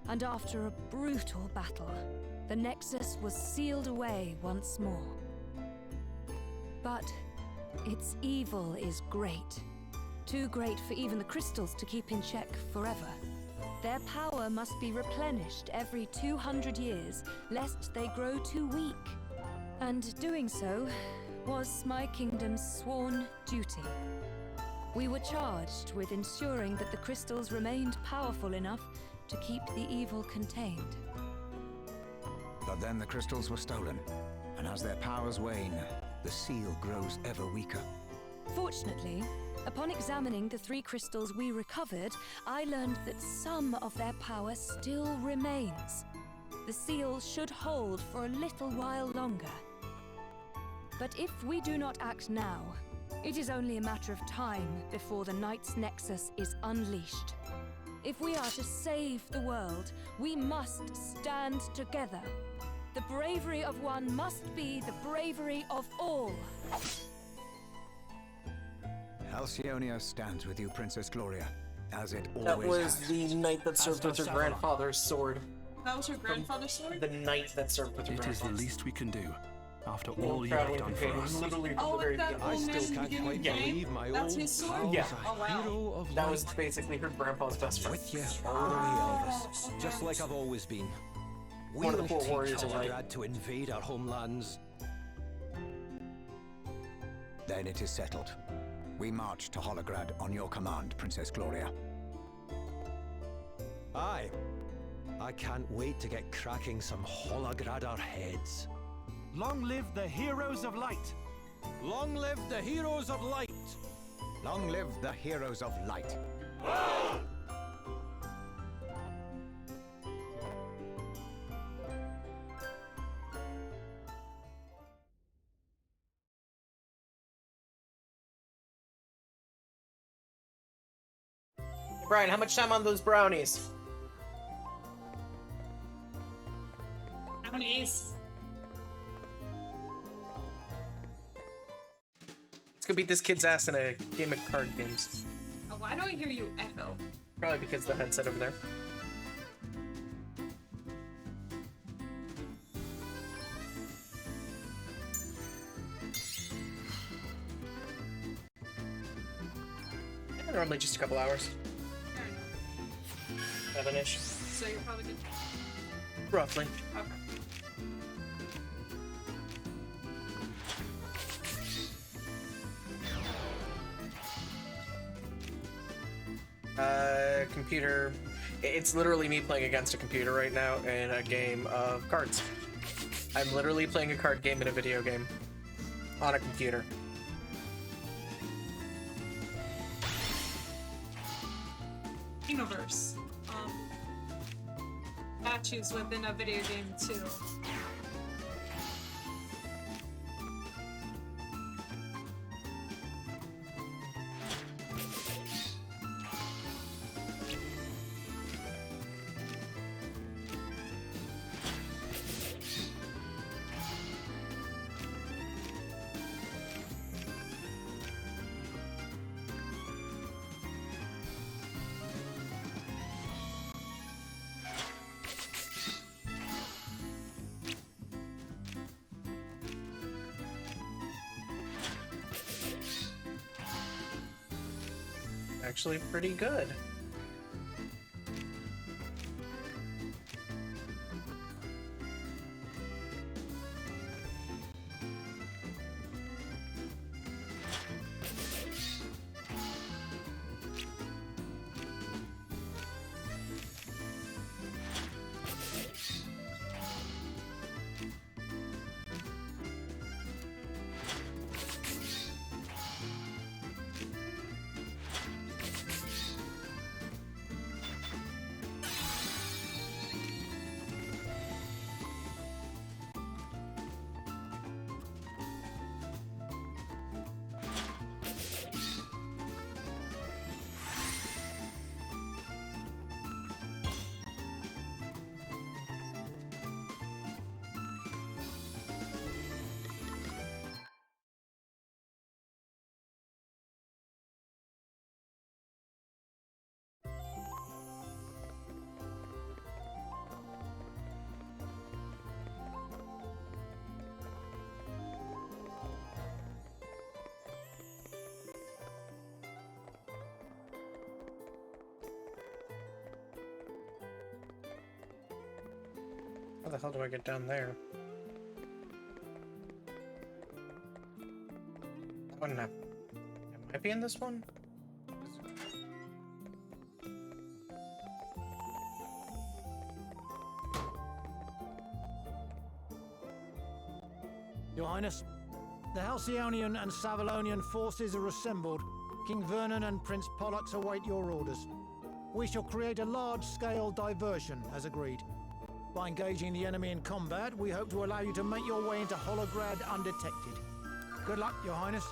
And after a brutal battle, the Nexus was sealed away once more. But its evil is great. Too great for even the crystals to keep in check forever. Their power must be replenished every 200 years, lest they grow too weak. And doing so was my kingdom's sworn duty. We were charged with ensuring that the crystals remained powerful enough to keep the evil contained. But then the crystals were stolen, and as their powers wane, the seal grows ever weaker. Fortunately, upon examining the 3 crystals we recovered, I learned that some of their power still remains. The seal should hold for a little while longer. But if we do not act now, it is only a matter of time before the Knight's Nexus is unleashed. If we are to save the world, we must stand together. The bravery of one must be the bravery of all. Halcyonia stands with you, Princess Gloria, as it always That was has. the knight that served with her grandfather's sword. That was her grandfather's sword? The knight that served with her It is the grandfather's. least we can do, after Well, all you have traveling done with for him, us. literally from Oh, the very that beginning. old man in the beginning of the game? That's his sword? Yeah. Oh, wow. That was basically her grandpa's best friend. With you all the way, Elvis. Just like I've always been. One of the We'll 4 warriors teach of light. Holograd to invade our homelands. Then it is settled. We march to Holograd on your command, Princess Gloria. Aye. I can't wait to get cracking some Hologradar heads. Long live the heroes of light! Long live the heroes of light! Long live the heroes of light. Brian, how much time on those brownies? Brownies. Let's go beat this kid's ass in a game of card games. Oh, why do I hear you echo? Probably because of the headset over there. Normally just a couple hours. 7-ish. So you're probably good. Roughly. Okay. Computer. It's literally me playing against a computer right now in a game of cards. I'm literally playing a card game in a video game on a computer. Universe. Statues within a video game too. Actually pretty good. How the hell do I get down there? That wouldn't have... It might be in this one? Your Highness, the Halcyonian and Savalonian forces are assembled. King Vernon and Prince Pollux await your orders. We shall create a large-scale diversion, as agreed. By engaging the enemy in combat, we hope to allow you to make your way into Holograd undetected. Good luck, Your Highness.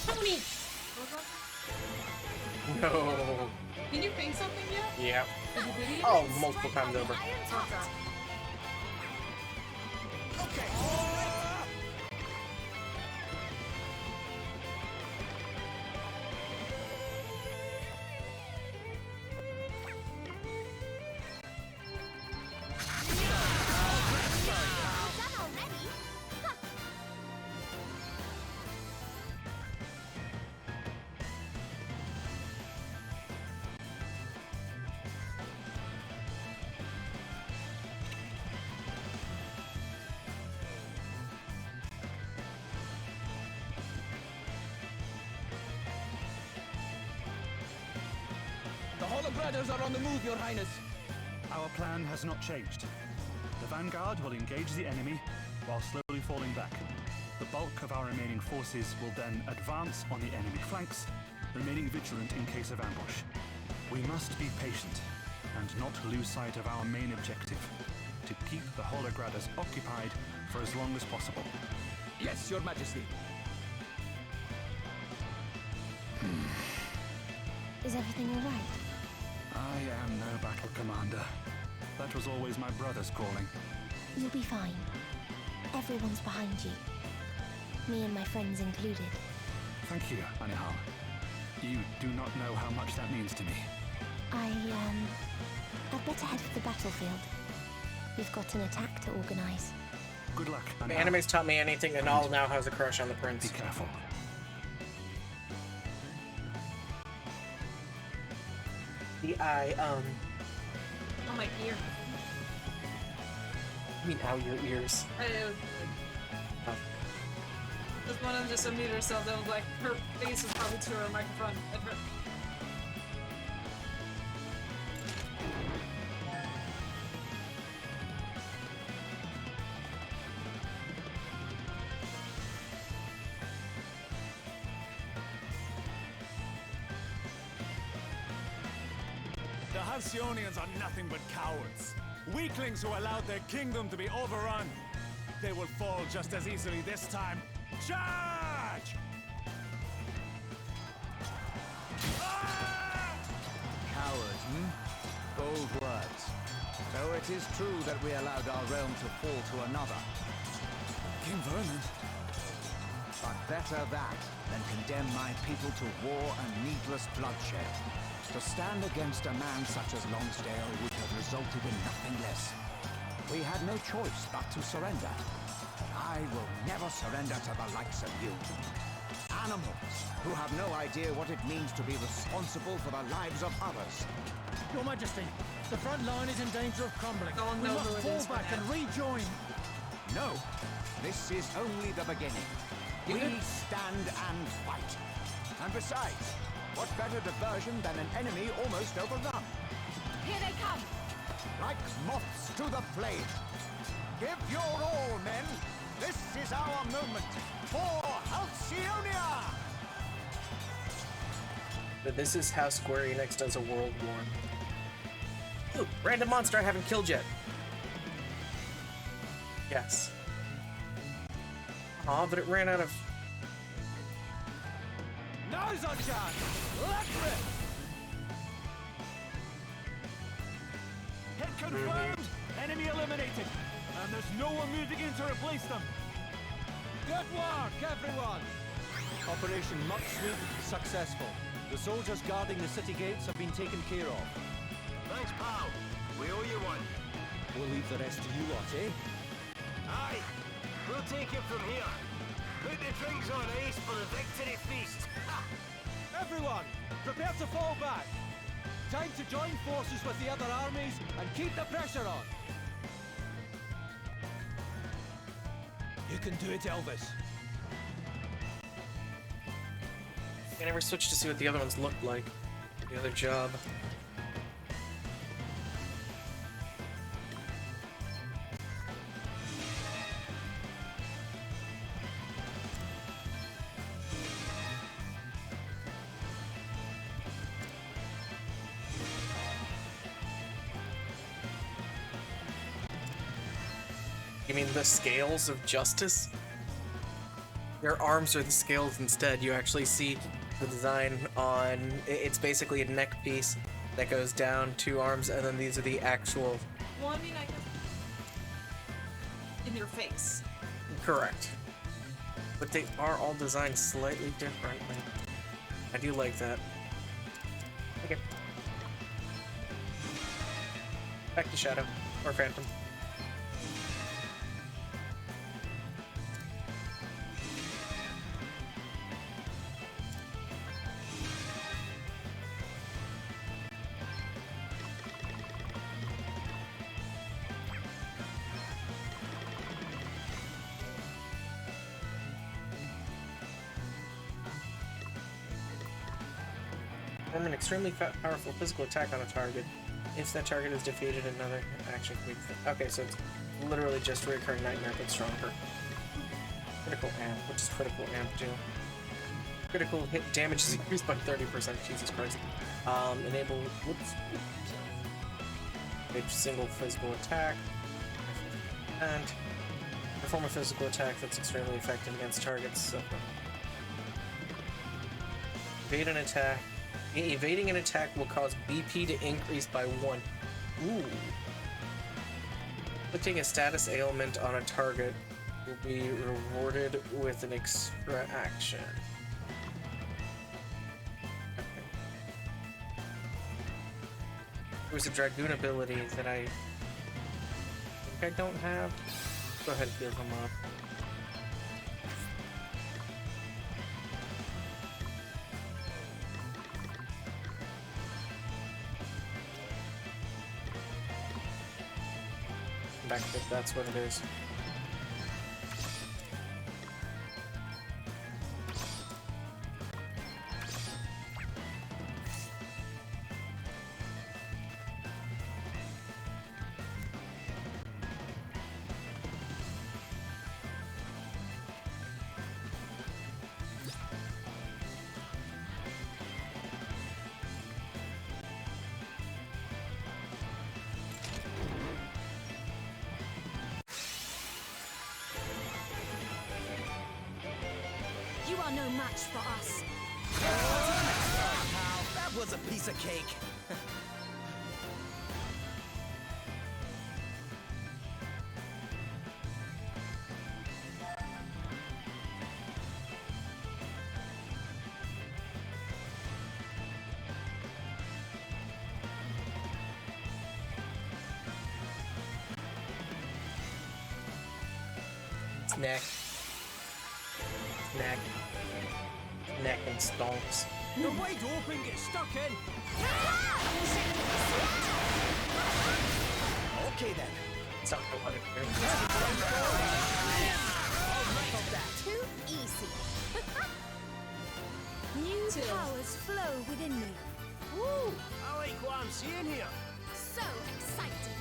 Tony! No. Did you ping something yet? Yeah. Did you delete it? Oh, multiple times over. Okay. The Holograders are on the move, Your Highness. Our plan has not changed. The vanguard will engage the enemy while slowly falling back. The bulk of our remaining forces will then advance on the enemy flanks, remaining vigilant in case of ambush. We must be patient and not lose sight of our main objective, to keep the Holograders occupied for as long as possible. Yes, Your Majesty. Is everything alright? I am no battle commander. That was always my brother's calling. You'll be fine. Everyone's behind you. Me and my friends included. Thank you, Anihal. You do not know how much that means to me. I'd better head for the battlefield. We've got an attack to organize. Good luck, If the Anihal. anime's taught me anything, Anal now has a crush on the prince. Be careful. Oh, my ear. I mean, ow, your ears. This one of them just unmuted herself. That was like her face was probably to her microphone. It hurt. The Halcyonians are nothing but cowards. Weaklings who allowed their kingdom to be overrun. They will fall just as easily this time. Charge! Cowards, Bold words. Though it is true that we allowed our realm to fall to another. King Vernon. But better that than condemn my people to war and needless bloodshed. To stand against a man such as Lonsdale would have resulted in nothing less. We had no choice but to surrender. I will never surrender to the likes of you. Animals who have no idea what it means to be responsible for the lives of others. Your Majesty, the front line is in danger of crumbling. Don't We know must who it fall is back right and now. rejoin. No, this is only the beginning. We stand and fight. And besides, what better diversion than an enemy almost overrun? Here they come! Like moths to the flame. Give your all, men. This is our moment. For Halcyonia! But this is how Square Enix does a world war. Ooh, random monster I haven't killed yet. Yes. Aw, but it ran out of... Now's our chance! Let's rip! Hit confirmed! Enemy eliminated! And there's no one moving in to replace them! Good work, everyone! Operation Muck Sweep successful. The soldiers guarding the city gates have been taken care of. Thanks, pal. We owe you one. We'll leave the rest to you lot, eh? Aye. We'll take it from here. Put the drinks on ice for the victory feast. Everyone, prepare to fall back. Time to join forces with the other armies and keep the pressure on. You can do it, Elvis. I never switched to see what the other ones looked like. The other job. You mean the scales of justice? Their arms are the scales instead. You actually see the design on... It's basically a neck piece that goes down 2 arms, and then these are the actual... Well, I mean, I guess... in your face. Correct. But they are all designed slightly differently. I do like that. Okay. Back to Shadow. Or Phantom. Perform an extremely powerful physical attack on a target. If that target is defeated, another action can be... Okay, so it's literally just a recurring nightmare, but stronger. Critical amp. What does critical amp do? Critical hit damage is increased by 30%. Jesus Christ. Enable... Whoops. A single physical attack. And perform a physical attack that's extremely effective against targets. So. Evade an attack. Evading an attack will cause BP to increase by 1. Ooh. Inflicting a status ailment on a target will be rewarded with an extra action. Okay. There's a Dragoon ability that I think I don't have. Go ahead and give them up. Back if that's what it is. You are no match for us. That was a piece of cake. Neck. Neck. Neck and stonks. You're wide open, get stuck in! Okay then. It's not gonna let it through. Too easy. New powers flow within me. Woo! I like what I'm seeing here. So exciting.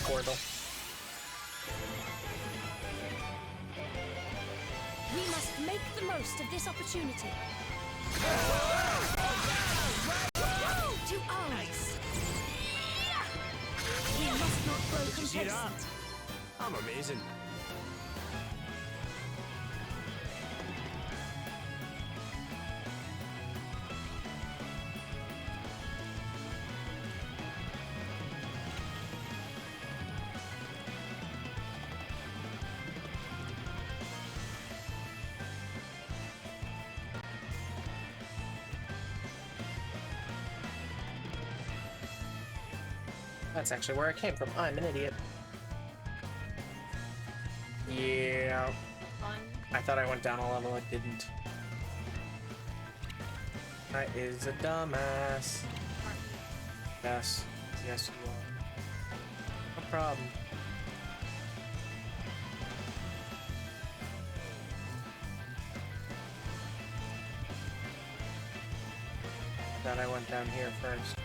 Portal. most of this opportunity. To arms! We must not grow Did you see that? complacent. I'm amazing. That's actually where I came from. I'm an idiot. Yeah. I thought I went down a level, I didn't. I is a dumbass. Yes. Yes, you are. No problem. Thought I went down here first.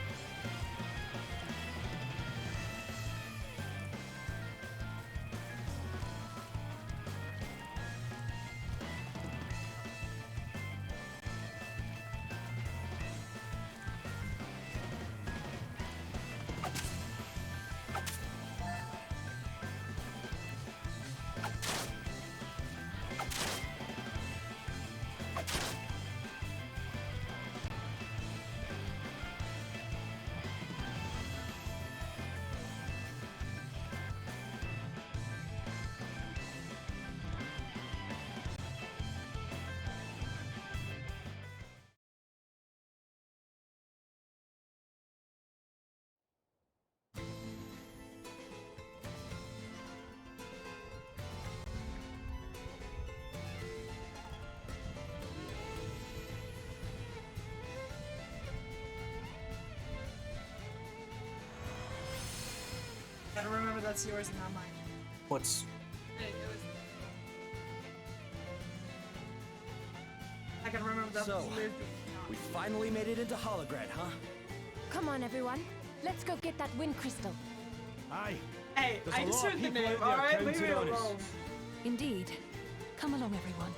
Gotta remember that's yours and not mine. What's... I gotta remember that So, was yours. we finally made it into Holograd, huh? Come on, everyone. Let's go get that wind crystal. Aye. Hey, There's I a just lot of heard the people name, out there alright? Leave me counting on us. alone. Indeed. Come along, everyone.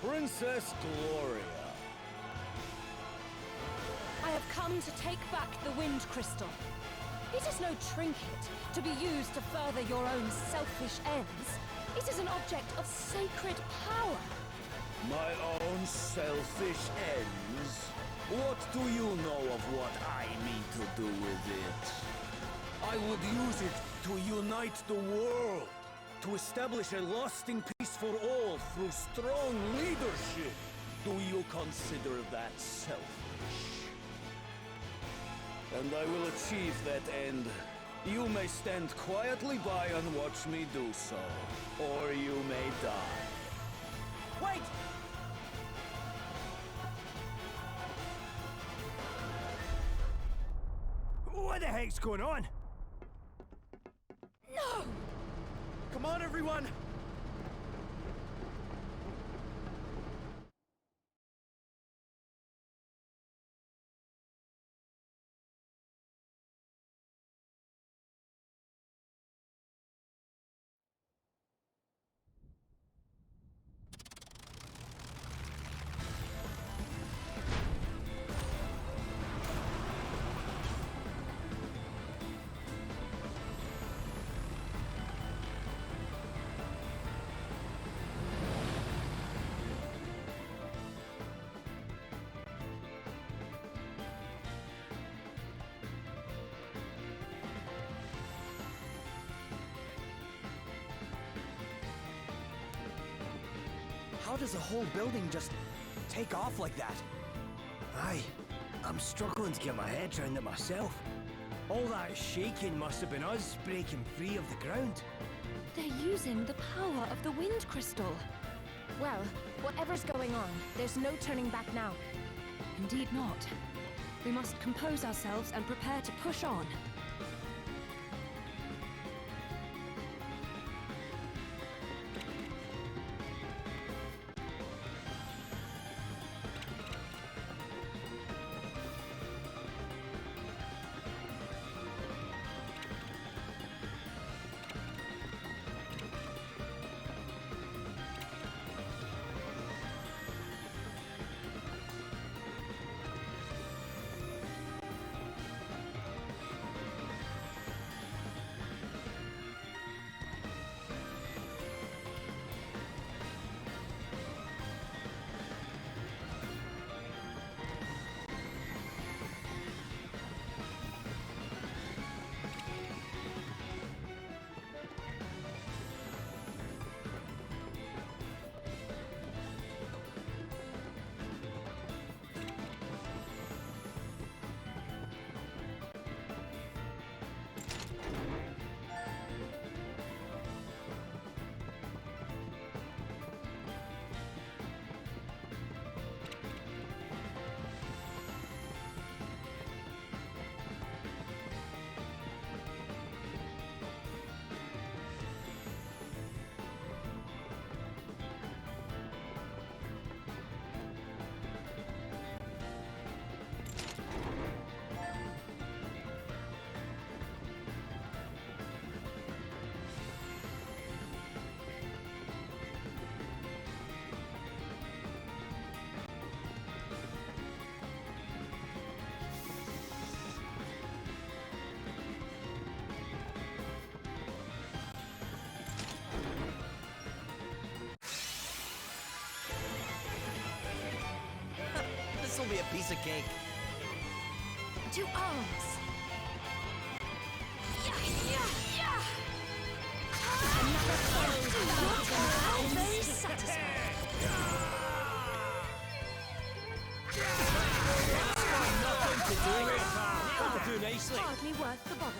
Princess Gloria. I have come to take back the Wind Crystal. It is no trinket to be used to further your own selfish ends. It is an object of sacred power. My own selfish ends? What do you know of what I mean to do with it? I would use it to unite the world, to establish a lasting peace for all through strong leadership. Do you consider that selfish? And I will achieve that end. You may stand quietly by and watch me do so, or you may die. Wait! What the heck's going on? No! Come on, everyone! How does a whole building just take off like that? Aye, I'm struggling to get my head around it myself. All that shaking must have been us breaking free of the ground. They're using the power of the Wind Crystal. Well, whatever's going on, there's no turning back now. Indeed not. We must compose ourselves and prepare to push on. This'll be a piece of cake. To arms! Another foe. Very satisfying. Nothing to do with it. That'll do nicely. Hardly worth the bother.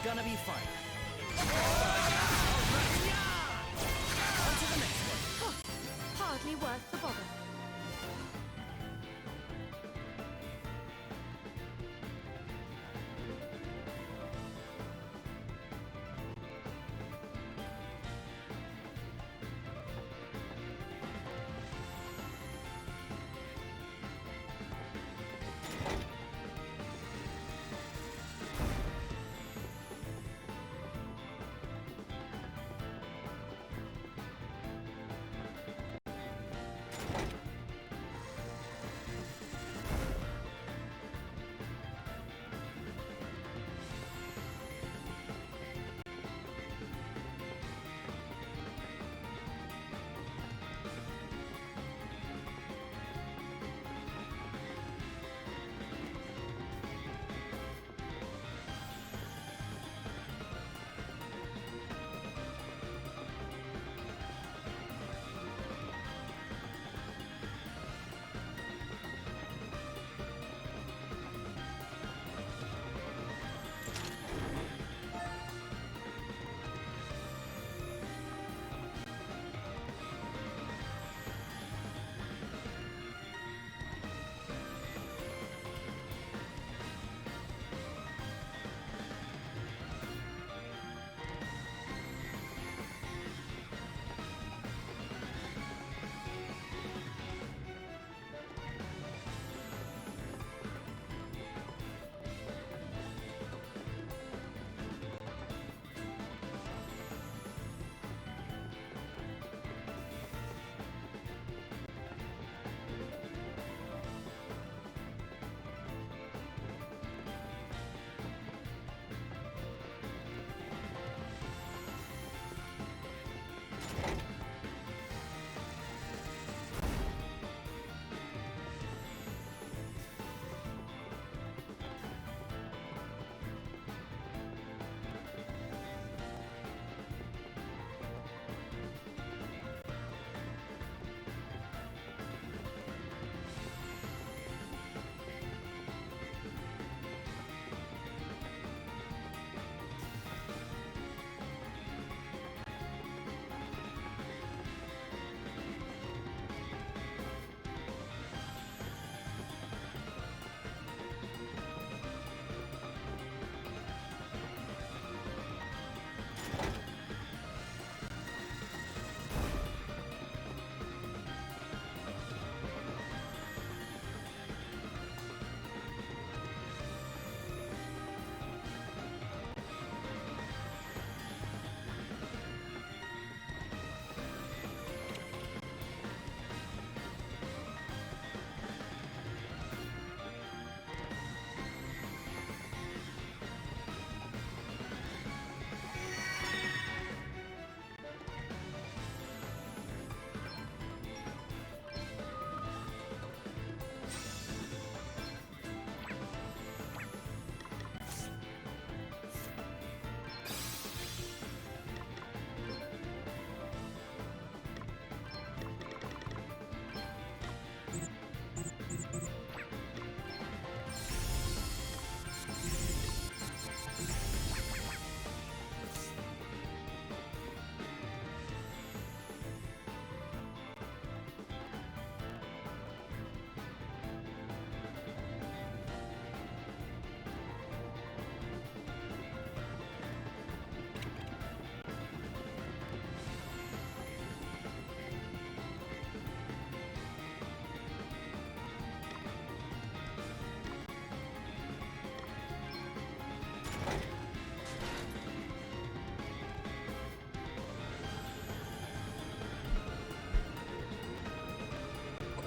gonna be fine. On to the next one. Hardly worth the bother.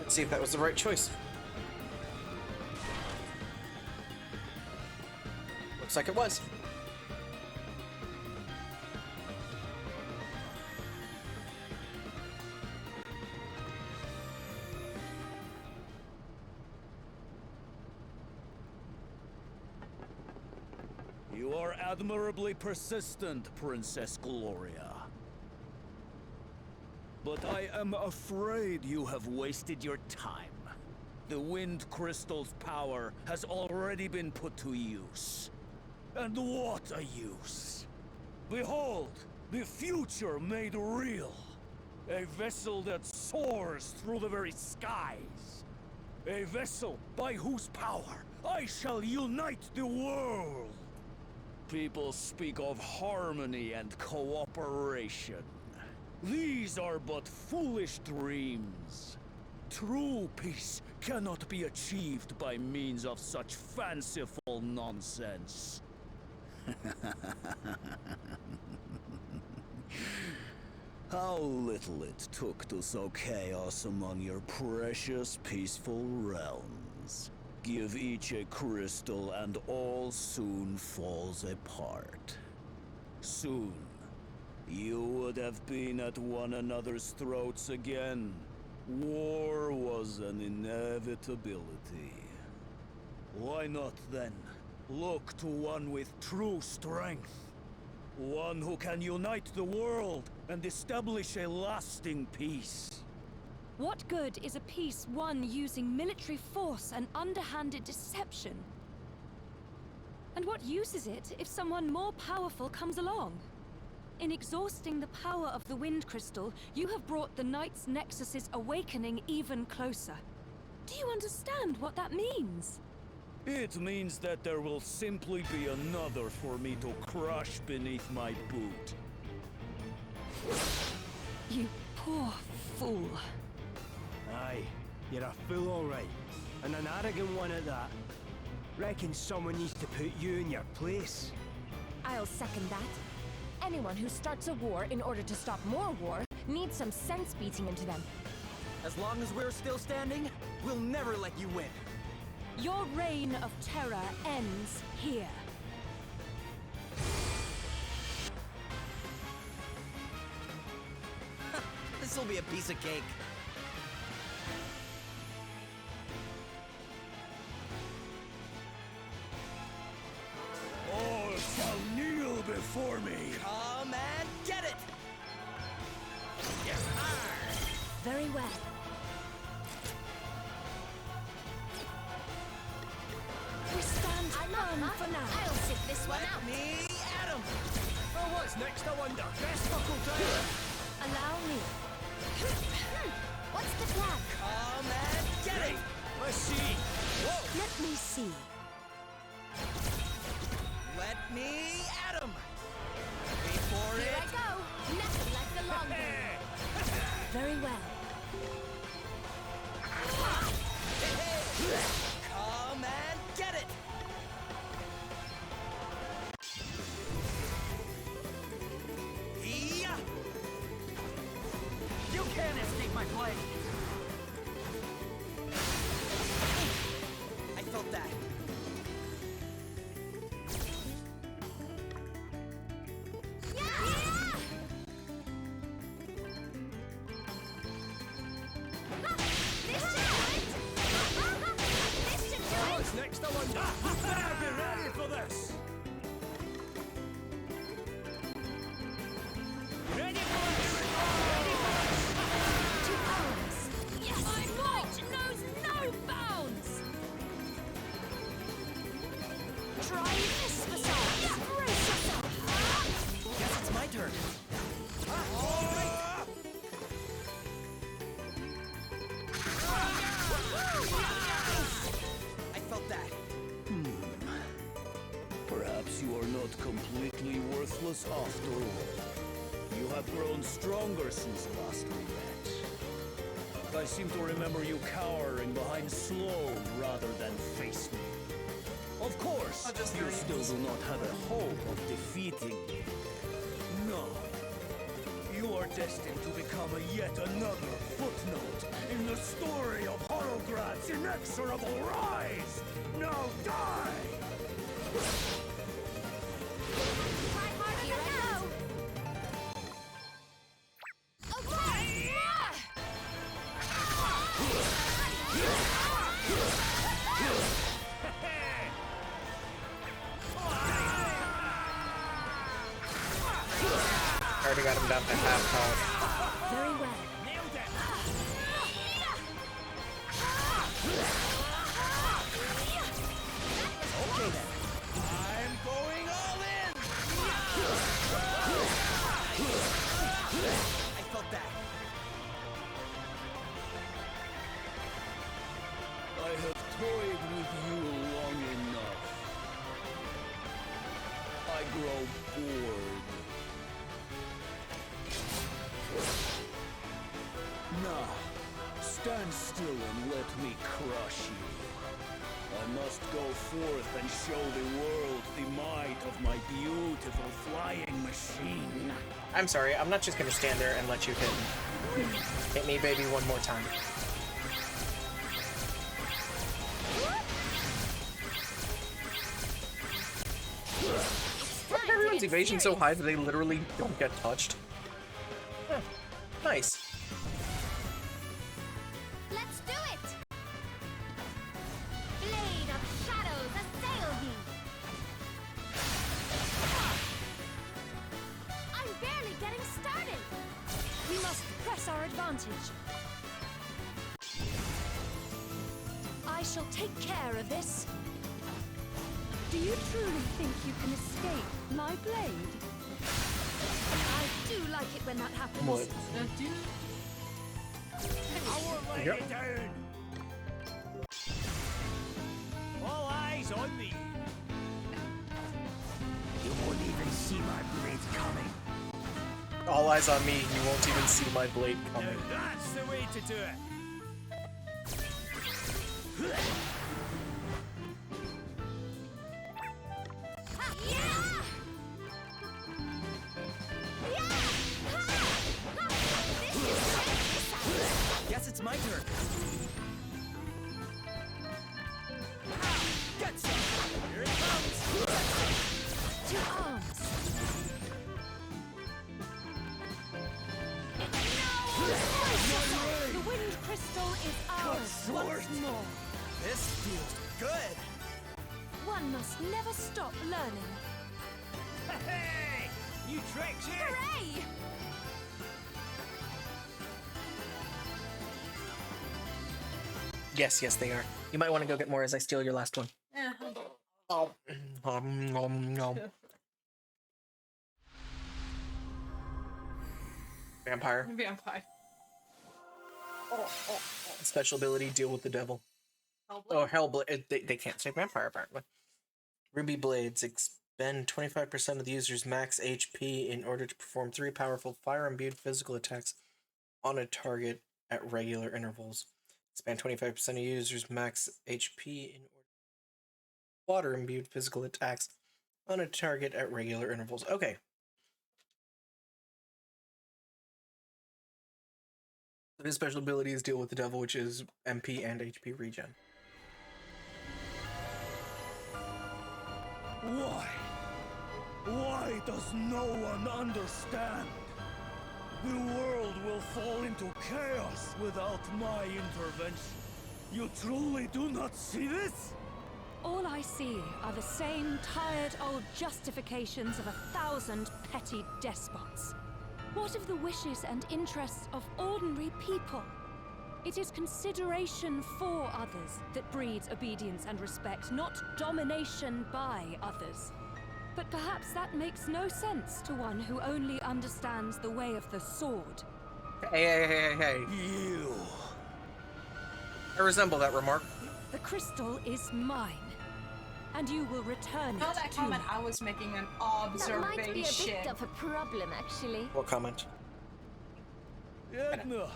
Let's see if that was the right choice. Looks like it was. You are admirably persistent, Princess Gloria. But I am afraid you have wasted your time. The Wind Crystal's power has already been put to use. And what a use! Behold, the future made real. A vessel that soars through the very skies. A vessel by whose power I shall unite the world. People speak of harmony and cooperation. These are but foolish dreams. True peace cannot be achieved by means of such fanciful nonsense. How little it took to sow chaos among your precious peaceful realms. Give each a crystal and all soon falls apart. Soon, you would have been at one another's throats again. War was an inevitability. Why not then look to one with true strength? One who can unite the world and establish a lasting peace. What good is a peace won using military force and underhanded deception? And what use is it if someone more powerful comes along? In exhausting the power of the Wind Crystal, you have brought the Knight's Nexus's awakening even closer. Do you understand what that means? It means that there will simply be another for me to crush beneath my boot. You poor fool. Aye, you're a fool all right. And an arrogant one at that. Reckon someone needs to put you in your place. I'll second that. Anyone who starts a war in order to stop more war needs some sense beating into them. As long as we're still standing, we'll never let you win. Your reign of terror ends here. This'll be a piece of cake. All shall kneel before me. Come and get it! Very well. We stand firm for now. I'll sit this one Let out. me at 'em! Oh, what's next, I wonder? Best buckle down! Allow me. What's the plan? Come and get it! Let's see. Whoa! Let me see. Let me at 'em! Wait for Here it! I go. Nothing like the long game. Very well. Come and get it! Yeah! You can't escape my blade! I felt that. What's next, I wonder? Better be ready for this! Ready for it! Ready for it! To arms. Yes. My might knows no bounds. Try this, Vasal. Brace yourself. Guess it's my turn. I felt that. Perhaps you are not completely worthless after all. You have grown stronger since last we met. I seem to remember you cowering behind Sloane rather than face me. Of course, you still do not have a hope of defeating me. No. You are destined to become yet another footnote in the story of Holograd's inexorable rise! Now die! Here I go. Okay. Already got him down to half health. Very well. Okay then. I'm going toyed with you long enough. I grow bored. Now, stand still and let me crush you. I must go forth and show the world the might of my beautiful flying machine. I'm sorry, I'm not just gonna stand there and let you hit me. Hit me, baby, one more time. Why is everyone's evasion so high that they literally don't get touched? Huh. Nice. Let's do it! Blade of shadows, assail me! I'm barely getting started! We must press our advantage. I shall take care of this. Do you truly think you can escape my blade? I do like it when that happens. What? I won't let Yep. you down. All eyes on me. You won't even see my blade coming. All eyes on me, you won't even see my blade coming. Now that's the way to do it. Guess it's my turn. Get some. Here it comes. To arms. The wind crystal is ours once more. This feels good. One must never stop learning. Hey! New tricks here! Hooray! Yes, yes, they are. You might want to go get more as I steal your last one. Oh. Vampire. Vampire. Special ability, deal with the devil. Oh, Hellblade. They can't say vampire, apparently. Ruby Blades. Expend 25% of the user's max HP in order to perform 3 powerful fire-imbued physical attacks on a target at regular intervals. Expend 25% of user's max HP in order to water-imbued physical attacks on a target at regular intervals. Okay. His special ability is deal with the devil, which is MP and HP regen. Why? Why does no one understand? The world will fall into chaos without my intervention. You truly do not see this? All I see are the same tired old justifications of 1,000 petty despots. What of the wishes and interests of ordinary people? It is consideration for others that breeds obedience and respect, not domination by others. But perhaps that makes no sense to one who only understands the way of the sword. Hey. You. I resemble that remark. The crystal is mine, and you will return Now it that to comment, me. I was making an That might be a observation. bit of a problem, actually. What comment? Edna,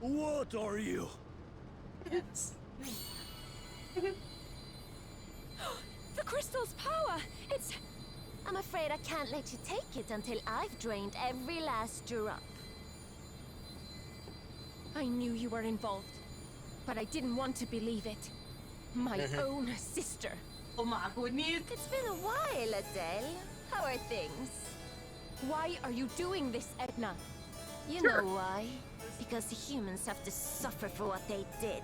what are you? Yes. The crystal's power! It's... I'm afraid I can't let you take it until I've drained every last drop. I knew you were involved, but I didn't want to believe it. My own sister. Oh my goodness. It's been a while, Adele. How are things? Why are you doing this, Edna? You know why? Because the humans have to suffer for what they did.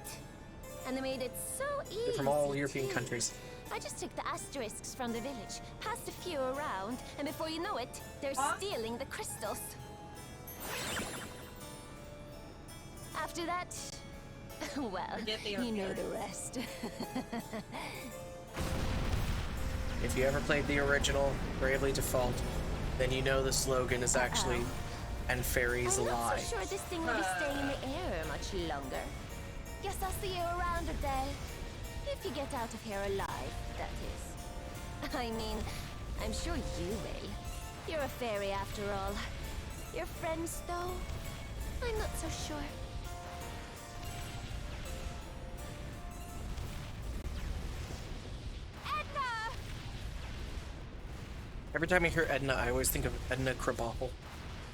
And they made it so easy. They're from all European too. countries. I just took the asterisks from the village, passed a few around, and before you know it, they're stealing the crystals. After that, well, you know the rest. If you ever played the original Bravely Default, then you know the slogan is actually "And fairies I'm lie." not so sure this thing will be staying in the air much longer. Guess I'll see you around, Adele. If you get out of here alive, that is. I mean, I'm sure you will. You're a fairy after all. Your friends, though? I'm not so sure. Every time I hear Edna, I always think of Edna Krabappel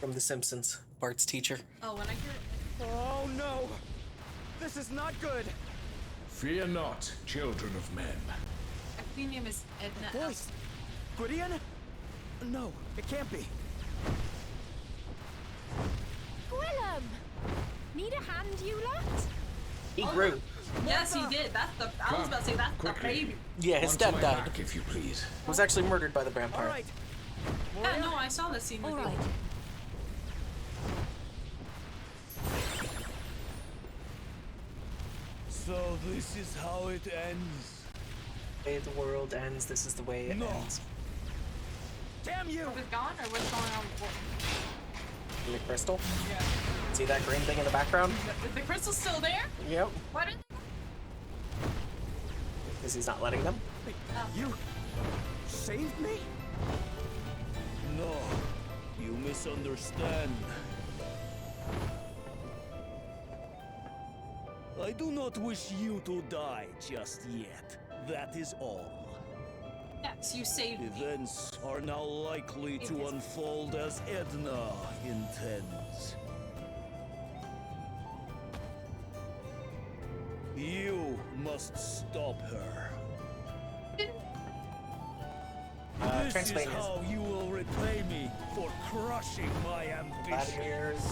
from The Simpsons, Bart's teacher. Oh, when I hear Oh no! This is not good! Fear not, children of men. I think name is Edna. Voice! Gwydion? No, it can't be. Gwillem! Need a hand, you lot? He grew. Yes, he did. That's the. I was about to say that's the baby. Yeah, his Onto dad my died. back, if you please. Was actually murdered by the vampire. All right. Yeah, no, I saw the scene with you. So this is how it ends. The way the world ends, this is the way it ends. Damn you! Is it gone or what's going on with The crystal? Yeah. See that green thing in the background? Is the crystal still there? Yep. What is Because he's not letting them. You saved me? No, you misunderstand. I do not wish you to die just yet. That is all. Yes, you saved me. Events are now likely to unfold as Edna intends. You must stop her. This is Transylvania. how you will repay me for crushing my ambition. Vladimir's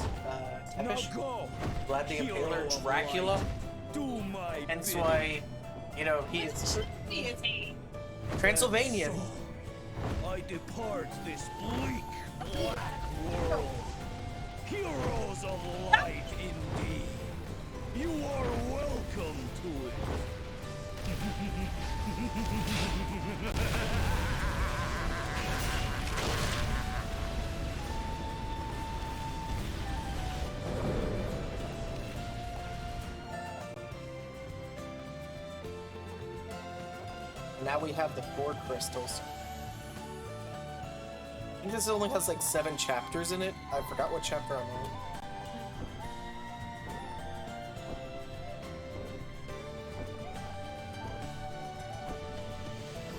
Now Tepish. go! Vlad the Hero Impaler, of Dracula. light. Do my Hence bidding. why, you know, he's Transylvanian. So, I depart this bleak, black world. Heroes of light indeed. You are welcome to it. Now we have the 4 crystals. I think this only has like 7 chapters in it. I forgot what chapter I'm on.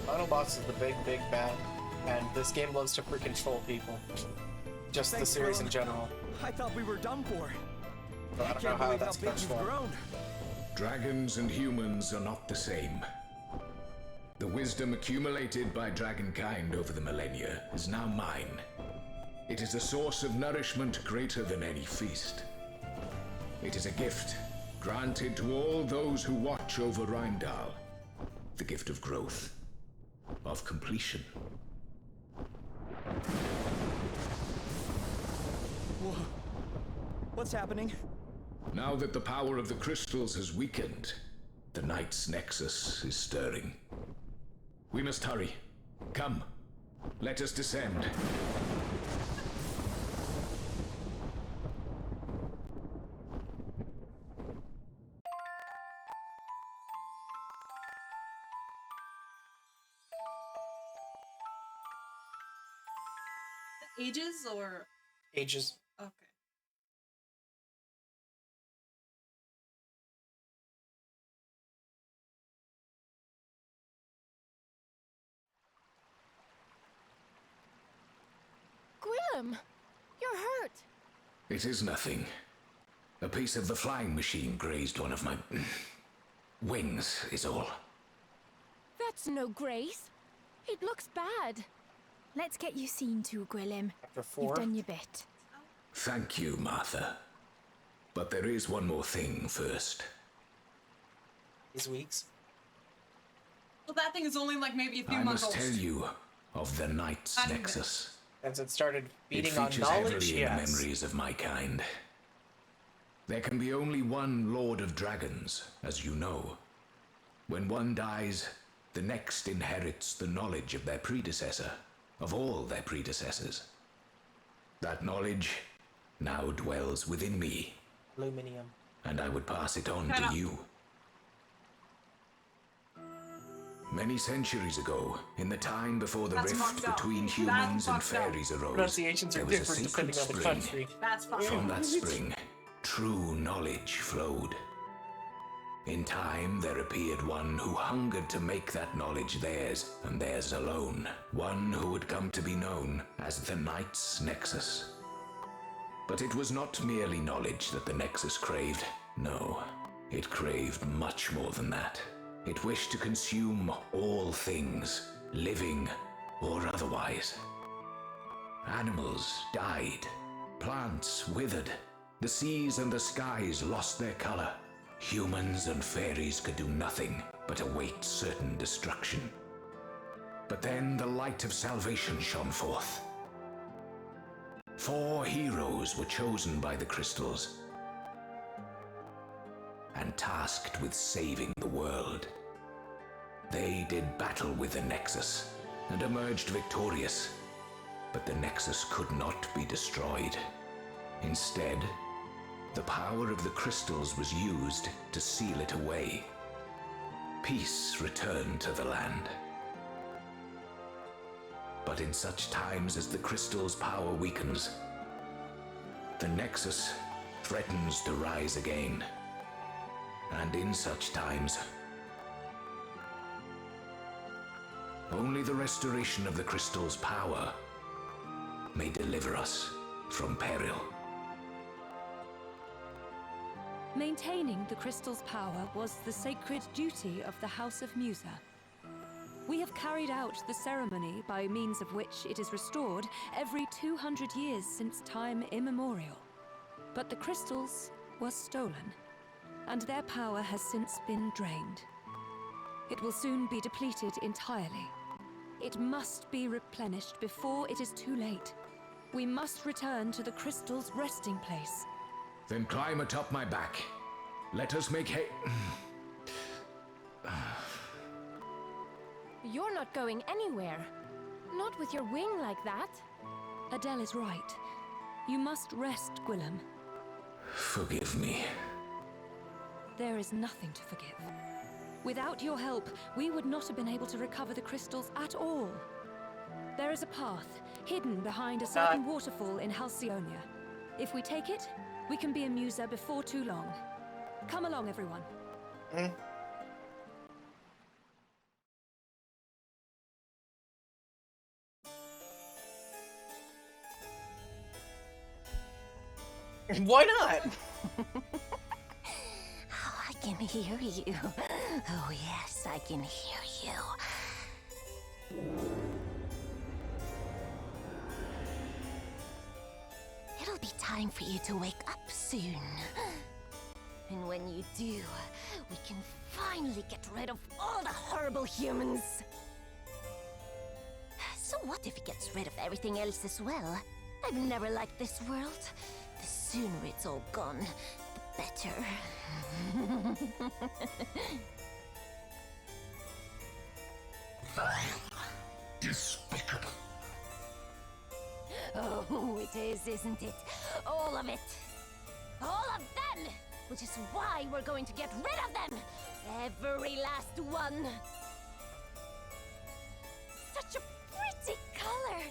Final boss is the big bad, and this game loves to freaking troll people. Just the Thanks, series in Willem. general. I thought we were done for. But I don't know Can't how believe that's how big you've transformed. grown. Dragons and humans are not the same. The wisdom accumulated by dragonkind over the millennia is now mine. It is a source of nourishment greater than any feast. It is a gift granted to all those who watch over Rheindal. The gift of growth, of completion. What's happening? Now that the power of the crystals has weakened, the Knight's Nexus is stirring. We must hurry. Come, let us descend. Ages or Ages. okay. Gwillem! You're hurt! It is nothing. A piece of the flying machine grazed one of my wings, is all. That's no grace. It looks bad. Let's get you seen to, Gwillem. Chapter 4. You've done your bit. Thank you, Martha. But there is one more thing first. These weeks. Well, that thing is only like maybe a few I months must old. tell you of the Knight's Not even. Nexus. As it started It feeding on features knowledge, heavily in the yes. memories of my kind. There can be only one Lord of Dragons, as you know. When one dies, the next inherits the knowledge of their predecessor, of all their predecessors. That knowledge now dwells within me, Aluminium. and I would pass it on Shut to up. you. Many centuries ago, in the time before the That's rift fucked up. between That's humans and fucked up. fairies arose, Pronunciations are there was a different sacred depending on the spring. country. That's fucked From up. that spring, true knowledge flowed. In time, there appeared one who hungered to make that knowledge theirs, and theirs alone. One who would come to be known as the Knights Nexus. But it was not merely knowledge that the Nexus craved. No, it craved much more than that. It wished to consume all things, living or otherwise. Animals died. Plants withered. The seas and the skies lost their color. Humans and fairies could do nothing but await certain destruction. But then the light of salvation shone forth. 4 heroes were chosen by the crystals and tasked with saving the world. They did battle with the Nexus and emerged victorious, but the Nexus could not be destroyed. Instead, the power of the crystals was used to seal it away. Peace returned to the land. But in such times as the crystal's power weakens, the Nexus threatens to rise again. And in such times, only the restoration of the crystal's power may deliver us from peril. Maintaining the crystal's power was the sacred duty of the House of Musa. We have carried out the ceremony by means of which it is restored every 200 years since time immemorial. But the crystals were stolen, and their power has since been drained. It will soon be depleted entirely. It must be replenished before it is too late. We must return to the crystal's resting place. Then climb atop my back. Let us make You're not going anywhere. Not with your wing like that. Adele is right. You must rest, Gwillem. Forgive me. There is nothing to forgive. Without your help, we would not have been able to recover the crystals at all. There is a path, hidden behind a certain waterfall in Halcyonia. If we take it, we can be a Musa before too long. Come along, everyone. Why not? Oh, I can hear you. Oh, yes, I can hear you. It'll be time for you to wake up soon. And when you do, we can finally get rid of all the horrible humans. So what if he gets rid of everything else as well? I've never liked this world. The sooner it's all gone, the better. Despicable. Oh, it is, isn't it? All of it. All of them! Which is why we're going to get rid of them! Every last one! Such a pretty color!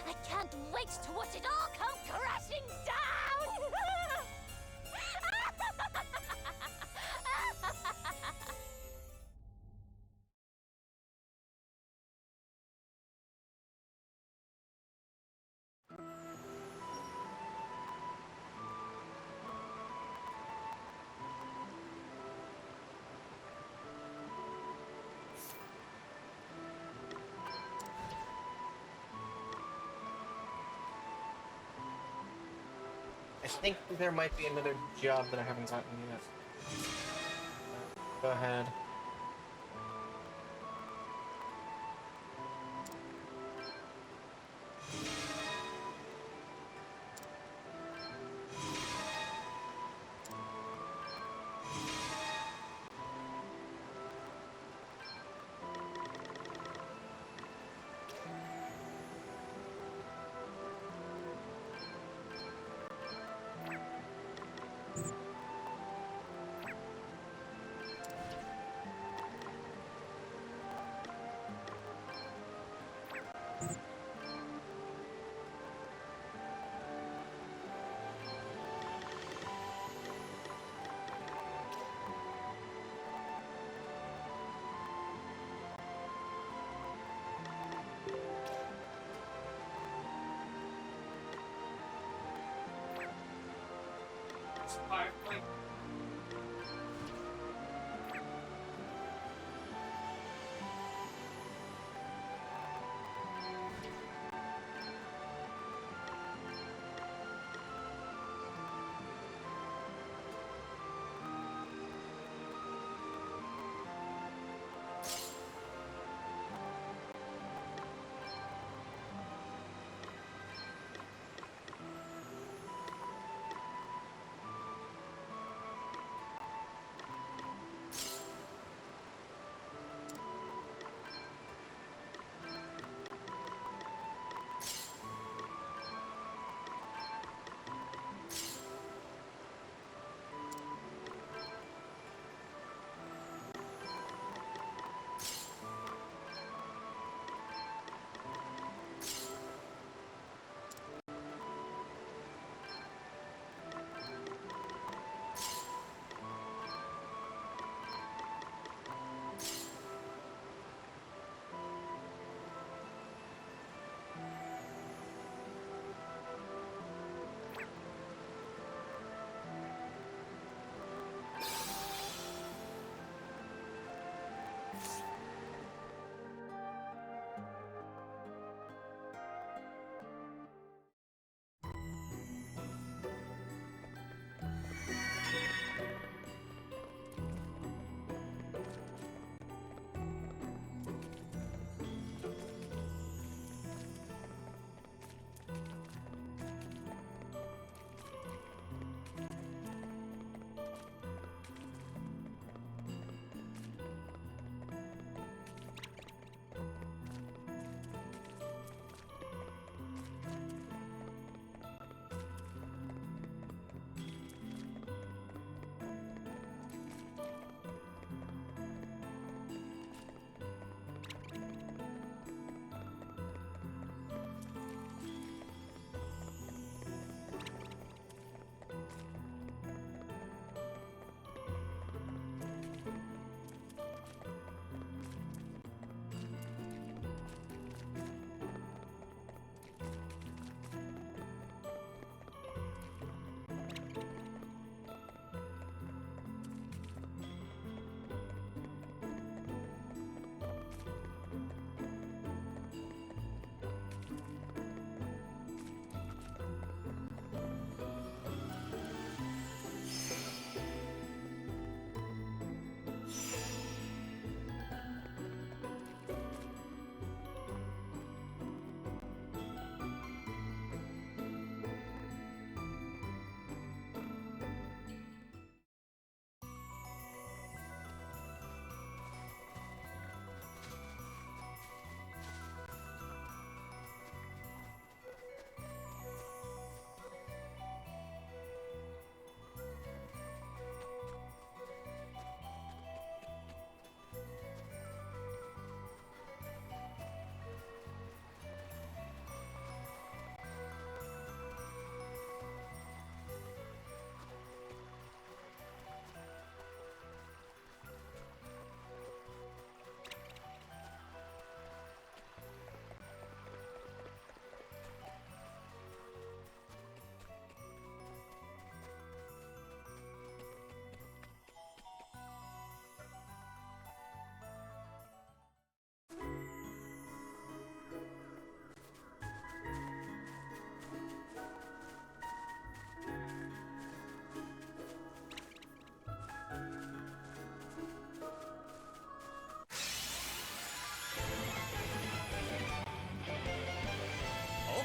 I can't wait to watch it all come crashing down! I think there might be another job that I haven't gotten yet. Go ahead.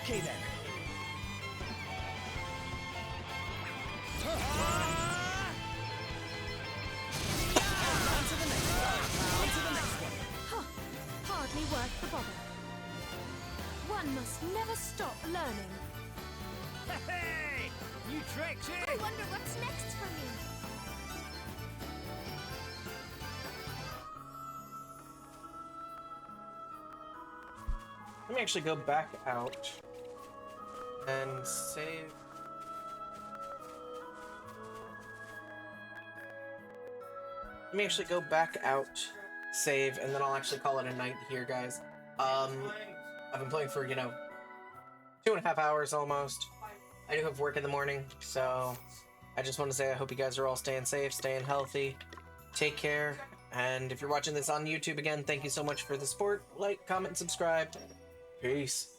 Okay then. Hardly worth the bother. One must never stop learning. Hey! New tricks, eh? I wonder what's next for me. Let me actually go back out and save. Let me actually go back out, save, and then I'll actually call it a night here, guys. I've been playing for, 2.5 hours almost. I do have work in the morning, so I just want to say I hope you guys are all staying safe, staying healthy. Take care. And if you're watching this on YouTube again, thank you so much for the support. Like, comment, subscribe. Peace.